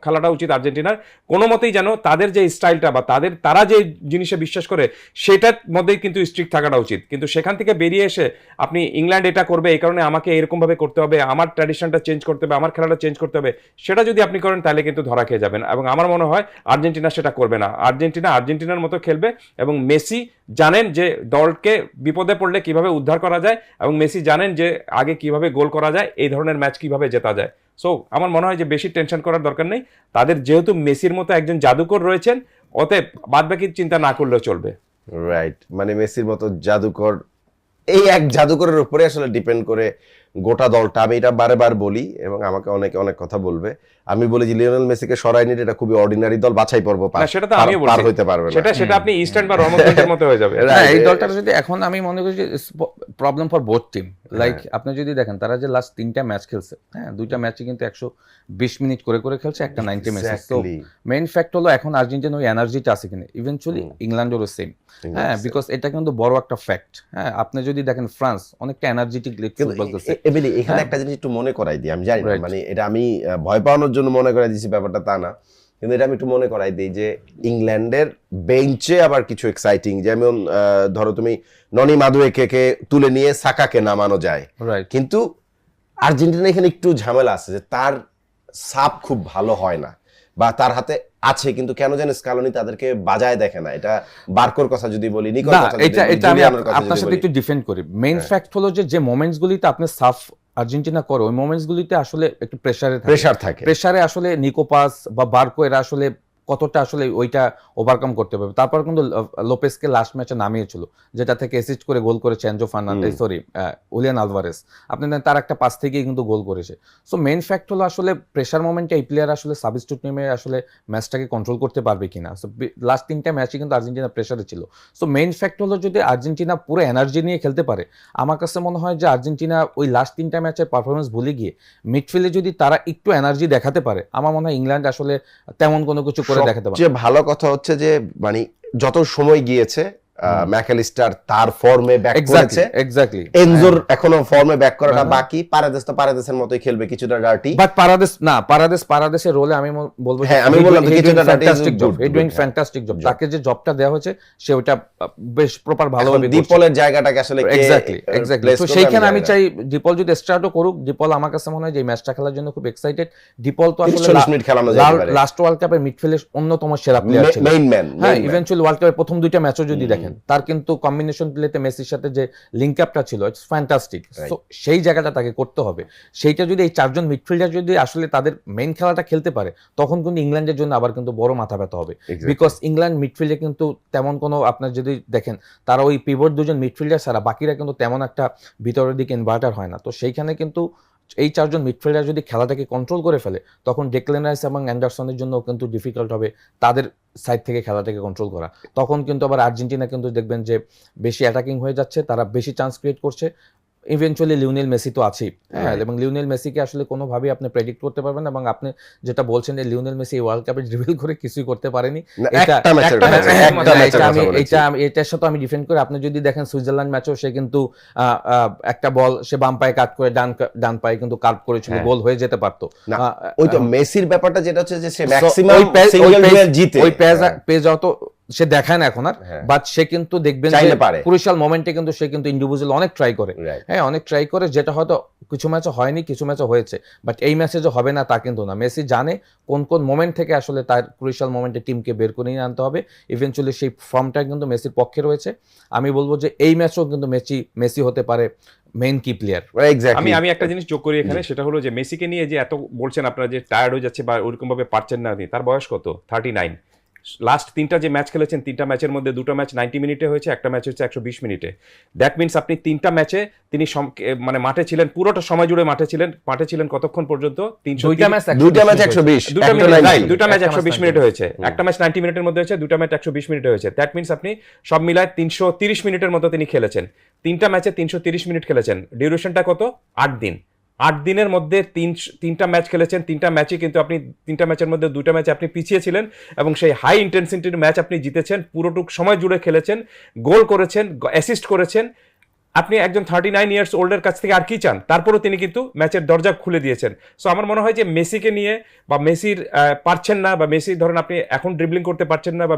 খেলাটা উচিত আর্জেন্টিনার। কোনো মতেই যেন তাদের যে স্টাইলটা বা তারা যে জিনিসে বিশ্বাস করে সেটার মধ্যেই কিন্তু স্ট্রিক্ট থাকাটা উচিত। কিন্তু সেখান থেকে বেরিয়ে এসে আপনি ইংল্যান্ড এটা করবে এই কারণে আমাকে এরকম ভাবে করতে হবে, আমার ট্র্যাডিশনটা চেঞ্জ করতে হবে, আমার খেলাটা চেঞ্জ করতে হবে, সেটা যদি আপনি করেন তাহলে কিন্তু ধরা খেয়ে যাবেন। এবং আমার মনে হয় আর্জেন্টিনা সেটা করবে না। আর্জেন্টিনার মতো খেলবে এবং মেসি জানেন যে দলকে বিপদে পড়লে কিভাবে উদ্ধার করা যায়, এবং মেসি জানেন যে আগে কিভাবে গোল করা যায়, এই ধরনের ম্যাচ কিভাবে জেতা যায়। সো আমার মনে হয় যে বেশি টেনশন করার দরকার নেই তাদের, যেহেতু মেসির মতো একজন জাদুকর রয়েছেন, অতএব বাদবাকি চিন্তা না করলেও চলবে। রাইট, মানে মেসির মতো জাদুকর, এই এক জাদুকরের উপরে আসলে ডিপেন্ড করে গোটা দলটা। আমি এটা বারবার বলি এবং আমাকে অনেকে অনেক কথা বলবে, আমি বলি যে লিওনেল মেসিকে সরাই নিতে এটা খুবই অর্ডিনারি দল, বাছাই পর্ব পার হইতে পারবে না, সেটা আপনি ইস্টার্ন বা রমজানের মতো হয়ে যাবে। এই দলটা যদি এখন আমি মনে করি যে problem for both team. Like আপনি যদি দেখেন তারা যে লাস্ট 3টা ম্যাচ খেলছে, হ্যাঁ 2টা ম্যাচে কিন্তু 120 মিনিট করে খেলছে, একটা 90 মিনিট। তো মেইন ফ্যাক্ট হলো এখন আর্জেন্টিনা ওই এনার্জিটা আছে কিনা, ইভেনচুয়ালি ইংল্যান্ডেরও সেম, হ্যাঁ, বিকজ এটা কিন্তু বড় একটা ফ্যাক্ট। হ্যাঁ, আপনি যদি দেখেন ফ্রান্স অনেকটা এনার্জেটিক লিগ ফুটবল খেলছে। এখানে একটা জিনিস একটু মনে করাই দিই, আমি জানি না মানে এটা আমি ভয় পাওয়ানোর জন্য মনে করাই দিয়েছি ব্যাপারটা তা না, কিন্তু এটা আমি একটু মনে করাই দিই যে ইংল্যান্ডের বেঞ্চে আবার কিছু এক্সাইটিং, যেমন ধরো তুমি ননি মাদুয়েকে তুলে নিয়ে সাকাকে নামানো যায়, কিন্তু আর্জেন্টিনা এখানে একটু ঝামেলা আছে যে তার সাপ খুব ভালো হয় না, বা তার হাতে আছে কিন্তু কেন জানি স্কালোনি তাদেরকে বাজায় দেখে না। এটা বারকোর কথা যদি বলি, নিকোর কথা যদি বলি, এটা আমি আপনার সাথে একটু ডিফেন্ড করি। মেইন ফ্যাক্ট হলো যে মোমেন্টস গুলিতে আপনি সাফ আর্জেন্টিনা করে, ওই মোমেন্টস গুলিতে আসলে একটু প্রেসারে থাকে। প্রেসারে আসলে নিকো পাস বা বারকো এরা আসলে কতটা আসলে ওইটা ওভারকাম করতে পারবে। তারপর কিন্তু লোপেসকে লাস্ট ম্যাচে নামিয়েছিল, যেটা থেকে অ্যাসিস্ট করে গোল করেছে Enzo Fernandez, sorry Julian Alvarez. আপনি জানেন তার একটা পাস থেকেই কিন্তু গোল করেছে। সো মেইন ফ্যাক্ট হলো আসলে প্রেশার মোমেন্টে এই প্লেয়ার আসলে সাবস্টিটিউট নেমে আসলে ম্যাচটাকে কন্ট্রোল করতে পারবে কিনা। সো লাস্ট 3টা ম্যাচই কিন্তু আর্জেন্টিনা প্রেশারে ছিল। সো মেইন ফ্যাক্ট হলো যদি আর্জেন্টিনা পুরো এনার্জি নিয়ে খেলতে পারে, আমার কাছে মনে হয় যে আর্জেন্টিনা ওই লাস্ট 3টা ম্যাচের পারফরমেন্স ভুলে গিয়ে মিডফিল্ডে যদি তারা একটু এনার্জি দেখাতে পারে, আমার মনে হয় ইংল্যান্ড আসলে তেমন কোনো কিছু করে দেখাতে পারে। যে ভালো কথা হচ্ছে যে মানে যত সময় গিয়েছে ম্যাকালিস্টার তার ফর্মে ব্যাক করেছে, এক্স্যাক্টলি এনজোর এখনো ফর্মে ব্যাক করাটা বাকি। পারাদেস তো পারাদেসের মতোই খেলবে, কিছুটা ডার্টি। বাট পারাদেসের রোলে আমি বলবো হ্যাঁ, আমি বললাম তো কিছুটা fantastic job, good, he doing good, fantastic job. তাকে যে জবটা দেওয়া হয়েছে সে ওটা বেশ প্রপার ভালোভাবে করছে। ডিপলের জায়গাটাকে আসলে এক্স্যাক্টলি তো সেইখানে আমি চাই ডিপল যদি স্টার্টও করুক। ডিপল আমার কাছে মনে হয় যে এই ম্যাচটা খেলার জন্য খুব এক্সাইটেড। ডিপল তো আসলে 40 মিনিট খেলানো যেতে পারে। লাস্ট ওয়ার্ল্ড কাপের মিডফিল্ডের অন্যতম সেরা প্লেয়ার ছিল, মেইন ম্যান। হ্যাঁ। ইভেন্চুয়ালি ওয়ার্ল্ড কাপের প্রথম 2টা ম্যাচও যদি দেখেন, তার কিন্তু কম্বিনেশন প্লেতে মেসির সাথে যে লিঙ্ক আপটা ছিল, ইটস ফ্যান্টাস্টিক। সো সেই জায়গাটা তাকে করতে হবে। সেইটা যদি এই 4জন মিডফিল্ডার যদি আসলে তাদের মেইন খেলাটা খেলতে পারে, তখন কিন্তু ইংল্যান্ডের জন্য আবার কিন্তু বড় মাথা ব্যথা হবে। বিকজ ইংল্যান্ড মিডফিল্ডে কিন্তু তেমন কোনো, আপনার যদি দেখেন তারা ওই পিভট 2জন মিডফিল্ডার ছাড়া বাকিরা কিন্তু তেমন একটা ভিতরের দিকে ইনভার্টার হয় না। তো সেইখানে কিন্তু এই 4জন মিডফিল্ডার যদি খেলাটাকে কন্ট্রোল করে ফেলে, তখন ডেকল্যান রাইস এবং অ্যান্ডারসনের জন্য কিন্তু ডিফিকাল্ট হবে তাদের সাইড থেকে খেলাটাকে কন্ট্রোল করা। তখন কিন্তু আবার আর্জেন্টিনা কিন্তু দেখবেন যে বেশি অ্যাটাকিং হয়ে যাচ্ছে, তারা বেশি চান্স ক্রিয়েট করছে। ইভেনচুয়ালি লিওনেল মেসি তো আছেই, হ্যাঁ, এবং লিওনেল মেসিকে আসলে কোনোভাবেই আপনি প্রেডিক্ট করতে পারবেন না। এবং আপনি যেটা বলছেন যে লিওনেল মেসি ওয়ার্ল্ড কাপে ড্রিবল করে কিছুই করতে পারেনি, এটার সাথে আমি ডিফেন্ড করে, আপনি যদি দেখেন সুইজারল্যান্ড ম্যাচও সে কিন্তু একটা বল সে বাম পায়ে কাট করে ডান পায়ে কিন্তু কার্ভ করেছিল, গোল হয়ে যেতে পারতো। ওই তো মেসির ব্যাপারটা যেটা হচ্ছে যে সে ম্যাক্সিমাম সিঙ্গেল ডুয়েল জিতে, ওই পেজ অত সে দেখায় না এখন আর, বাট সে কিন্তু দেখবেন যে ক্রুশিয়াল মোমেন্টে কিন্তু সে কিন্তু ইন্ডিভিজুয়াল অনেক ট্রাই করে, হ্যাঁ, অনেক ট্রাই করে, যেটা হয়তো কিছু ম্যাচে হয়নি, কিছু ম্যাচে হয়েছে, বাট এই ম্যাচে যে হবে না তা কিন্তু না। মেসি জানে কোন কোন মোমেন্ট থেকে আসলে তার ক্রুশিয়াল মোমেন্টে টিমকে বের করে নিয়ে আনতে হবে। ইভেনচুয়ালি সেই ফর্মটা কিন্তু মেসির পক্ষে রয়েছে। আমি বলবো যে এই ম্যাচও কিন্তু মেসি হতে পারে মেইন কি প্লেয়ার। আমি একটা জিনিস যোগ করি এখানে, সেটা হলো যে মেসিকে নিয়ে যে এত বলছেন আপনারা যে টায়ার্ড হয়ে যাচ্ছে বা ওরকম ভাবে পারছেন না, তার বয়স কত? 39। লাস্ট 3টা যে ম্যাচ খেলেছেন, 3টা ম্যাচের মধ্যে 2টা ম্যাচ 90 মিনিটে হয়েছে, একটা ম্যাচ হচ্ছে 120 মিনিটে। দ্যাট মিনস আপনি 3টা ম্যাচে তিনি মানে মাঠে ছিলেন, পুরোটা সময় জুড়ে মাঠে ছিলেন কতক্ষণ পর্যন্ত? 2টা ম্যাচ 120, 2টা ম্যাচ 120 মিনিটে হয়েছে, একটা ম্যাচ 90 মিনিটের মধ্যে হয়েছে, 2টা ম্যাচ 120 মিনিটে হয়েছে। দ্যাট মিনস আপনি সব মিলায় 330 মিনিটের মতো তিনি খেলেছেন। 3টা ম্যাচে 330 মিনিট খেলেছেন। ডিউরেশনটা কত? 8 দিন। 8 দিনের মধ্যে 3টা ম্যাচ খেলেছেন। 3টা ম্যাচই কিন্তু আপনি 3টা ম্যাচের মধ্যে 2টা ম্যাচে আপনি পিছিয়ে ছিলেন এবং সেই হাই ইন্টেন্সিটির ম্যাচ আপনি জিতেছেন, পুরোটুক সময় জুড়ে খেলেছেন, গোল করেছেন, অ্যাসিস্ট করেছেন। আপনি একজন 39 ইয়ার্স ওল্ডের কাছ থেকে আর কি চান? তারপরও তিনি কিন্তু ম্যাচের দরজা খুলে দিয়েছেন। সো আমার মনে হয় যে মেসিকে নিয়ে বা মেসির পারছেন না, বা মেসি ধরেন আপনি এখন ড্রিবলিং করতে পারছেন না, বা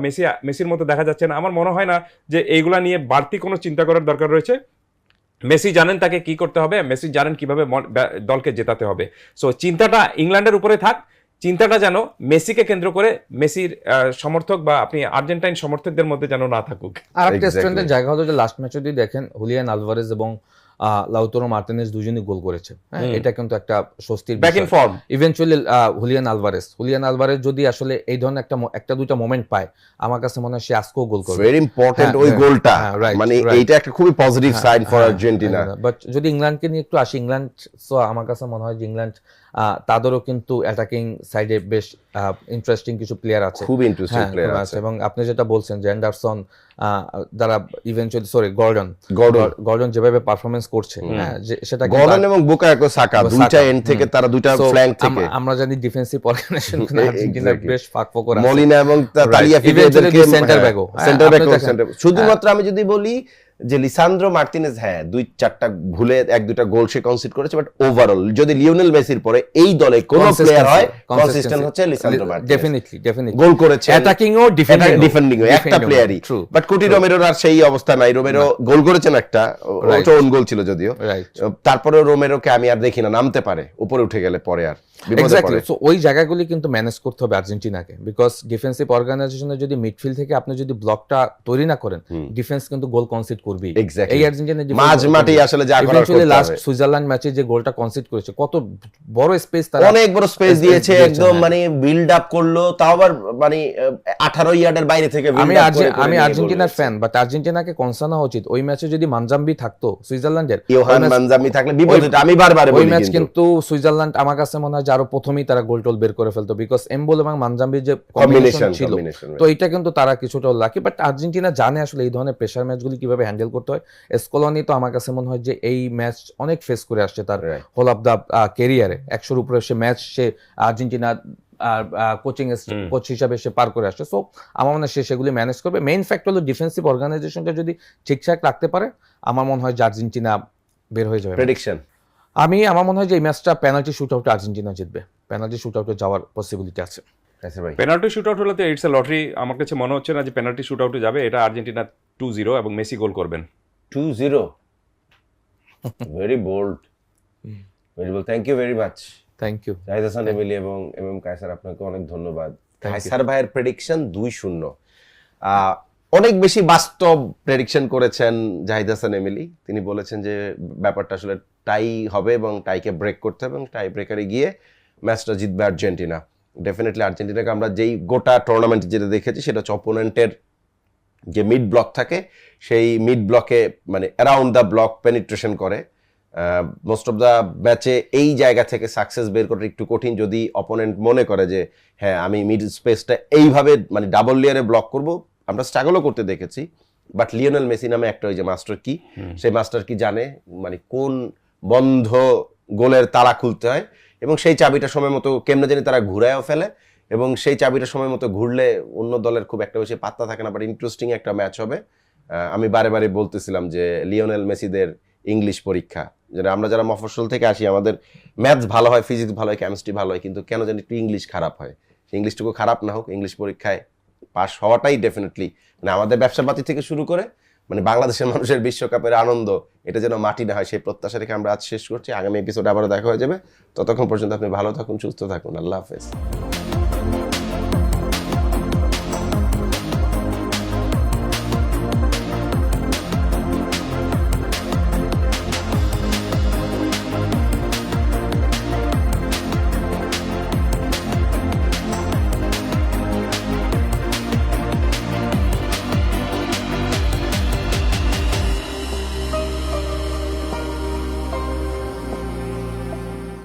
মেসির মতো দেখা যাচ্ছে না, আমার মনে হয় না যে এইগুলা নিয়ে বাড়তি কোনো চিন্তা করার দরকার রয়েছে। মেসি জানেন তাকে কি করতে হবে, মেসি জানেন কিভাবে দলকে জেতাতে হবে। সো চিন্তাটা ইংল্যান্ডের উপরে থাক, চিন্তাটা যেন মেসিকে কেন্দ্র করে মেসির সমর্থক বা আপনি আর্জেন্টাইন সমর্থকদের মধ্যে যেন না থাকুক। আর একটা স্ট্রেন্থের জায়গা হলো যে লাস্ট ম্যাচে যদি দেখেন হুলিয়ান আলভারেজ এবং লাউতারো মার্টিনেজ দুজনই গোল করেছে, হ্যাঁ, এটা কিন্তু একটা স্বস্তির back in form. Eventually Julian Alvarez যদি আসলে এই ধরনের একটা দুইটা মোমেন্ট পায়, আমার কাছে মনে হয় সে আজকেও গোল করবে। ভেরি ইম্পর্টেন্ট ওই গোলটা, মানে এইটা একটা খুবই positive sign for Argentina. But যদি ইংল্যান্ডকে নিয়ে একটু আসি, ইংল্যান্ড সো আমার কাছে মনে হয় যে ইংল্যান্ড তাদেরও কিন্তু অ্যাটাকিং সাইডে বেশ ইন্টারেস্টিং কিছু প্লেয়ার আছে, খুব ইন্টারেস্টিং প্লেয়ার আছে। এবং আপনি যেটা বলছেন যে অ্যান্ডারসন, যারা ইভেনচুয়ালি গর্ডন যেভাবে পারফরমেন্স করছে, হ্যাঁ, সেটা গর্ডন এবং বুকায়ো সাকা দুইটা এন্ড থেকে, তারা দুইটা ফ্ল্যাঙ্ক থেকে, আমরা জানি ডিফেন্সিভ অর্গানাইজেশন আর্জেন্টিনার বেশ ফাঁকফোকর আছে। মলিনা এবং তালিয়াফিকে সেন্টার ব্যাকও, শুধুমাত্র আমি যদি বলি যে লিসান্দ্রো মার্টিনেজ, হ্যাঁ, 2-4টা ভুলে 1-2টা গোল সে কনসিড করেছে, বাট ওভারঅল যদি লিওনেল মেসির পরে এই দলে কোন প্লেয়ার হয় কনসিস্টেন্ট হচ্ছে লিসান্দ্রো মার্টিনেজ। ডেফিনেটলি গোল করেছে, অ্যাটাকিং ও ডিফেন্ডিং ও একটা প্লেয়ারই। বাট কুটি রোমেরোর আর সেই অবস্থা নাই। রোমেরো গোল করেছেন একটা, ওটা ওন গোল ছিল যদিও, তারপরে রোমেরোকে আমি আর দেখি না নামতে পারে, উপরে উঠে গেলে পরে আর এক্স্যাক্টলি। সো ওই জায়গাগুলি কিন্তু ম্যানেজ করতে হবে আর্জেন্টিনাকে, বিকজ ডিফেন্সিভ অর্গানাইজেশনে যদি মিডফিল্ড থেকে আপনি যদি ব্লকটা তৈরি না করেন, ডিফেন্স কিন্তু গোল কনসিড করবি। Exactly. এই আর্জেন্টিনা মাঝ মাঠে আসলে যা করার করতে লাস্ট হবে। সুইজারল্যান্ড ম্যাচে যে গোলটা কনসিড করেছে, কত বড় স্পেস তারা অনেক বড় স্পেস space দিয়েছে, দিয়েছে, একদম হ্যাঁ। মানে বিল্ড আপ করলো, তাও আবার মানে 18 ইয়ার্ডের বাইরে থেকে build আমি up করে করে আমি নিয়ে আর্জেন্টিনার গোল ফ্যান, বাট আর্জেন্টিনাকে কনসার্ন হওয়া উচিত। ওই ম্যাচে যদি মানজাম্বি থাকতো সুইজারল্যান্ডের, করেছে। ইয়োহান মানজামি থাকলে বিপদ হতো, আমি বারবার ওই বলি ম্যাচ কিন্তু কিন্তু সুইজারল্যান্ড আমার কাছে মনে হয় যে আরো প্রথমেই তারা গোল টোল বের করে ফেলতো, বিকজ এমবল এবং মানজাম্বির যে কম্বিনেশন ছিল, তো এটা কিন্তু তারা কিছুটা লাকি। বাট আর্জেন্টিনা জানে আসলে এই ধরনের প্রেশার ম্যাচগুলি কিভাবে হ্যান্ডেল করতে হয়। স্কলনি তো আমার কাছে মনে হয় যে এই ম্যাচ অনেক ফেস করে আসছে তার Right. হোল অফ দা ক্যারিয়ারে। 100-র উপরে সে ম্যাচ সে আর্জেন্টিনা কোচিং কোচ হিসাবে সে পার করে আসছে। সো আমার মনে হয় সে সেগুলি ম্যানেজ করবে। মেইন ফ্যাক্টর হলো ডিফেন্সিভ অর্গানাইজেশনটা যদি ঠিকঠাক রাখতে পারে, আমার মনে হয় যে আর্জেন্টিনা বের হয়ে যাবে। প্রেডিকশন আমার মনে হয় যে এই ম্যাচটা পেনাল্টি শুট আউটে আর্জেন্টিনা জিতবে। পেনাল্টি শুট আউটে যাওয়ার পসিবিলিটি আছে। আচ্ছা ভাই, পেনাল্টি শুট আউট হলে তো ইটস এ লটারি। আমার কাছে মনে হচ্ছে না যে পেনাল্টি শুট আউটে যাবে। এটা আর্জেন্টিনা 2-0 এবং মেসি গোল করবেন। 2-0 very bold, very bold. Thank you very much thank you. Zahid Hasan Emily এবং কায়সার, আপনাকে অনেক ধন্যবাদ। you. কায়সার ভাইয়ের প্রেডিকশন 2-0, অনেক বেশি বাস্তব প্রেডিকশন করেছেন জাহিদ হাসান এমিলি। তিনি বলেছেন যে ব্যাপারটা আসলে টাই হবে এবং টাইকে ব্রেক করতে হবে এবং টাই ব্রেকারে গিয়ে ম্যাচটা জিতবে আর্জেন্টিনা। ডেফিনেটলি আর্জেন্টিনাকে আমরা যেই গোটা টুর্নামেন্টে যেটা দেখেছি সেটা হচ্ছে অপোনেন্টের যে মিড ব্লক থাকে, সেই মিড ব্লকে মানে অ্যারাউন্ড দ্য ব্লক পেনিট্রেশন করে। মোস্ট অফ দ্য ম্যাচে এই জায়গা থেকে সাকসেস বের করা একটু কঠিন, যদি অপোনেন্ট মনে করে যে হ্যাঁ আমি মিড স্পেসটা এইভাবে মানে ডাবল লেয়ারে ব্লক করব। আমরা স্ট্রাগলও করতে দেখেছি, বাট লিওনেল মেসি নামে একটা ওই যে মাস্টার কি, সেই মাস্টার কি জানে মানে কোন বন্ধ গোলের তালা খুলতে হয়, এবং সেই চাবিটা সময় মতো কেমনে জানি তারা ঘুরায়ও ফেলে, এবং সেই চাবিটা সময় মতো ঘুরলে অন্য দলের খুব একটা বেশি পাত্তা থাকে না। বাট ইন্টারেস্টিং একটা ম্যাচ হবে। আমি বারে বারে বলতেছিলাম যে লিওনেল মেসিদের ইংলিশ পরীক্ষা, যেটা আমরা যারা মফস্বল থেকে আসি আমাদের ম্যাথস ভালো হয়, ফিজিক্স ভালো হয়, কেমিস্ট্রি ভালো হয়, কিন্তু কেন জানি একটু ইংলিশ খারাপ হয়। ইংলিশটুকু খারাপ না হোক, ইংলিশ পরীক্ষায় পাস হওয়াটাই ডেফিনেটলি মানে আমাদের ব্যবসাপাতি থেকে শুরু করে মানে বাংলাদেশের মানুষের বিশ্বকাপের আনন্দ, এটা যেন মাটি না হয়, সেই প্রত্যাশা রেখে আমরা আজ শেষ করছি। আগামী এপিসোডে আবারও দেখা হয়ে যাবে। ততক্ষণ পর্যন্ত আপনি ভালো থাকুন, সুস্থ থাকুন। আল্লাহ হাফেজ।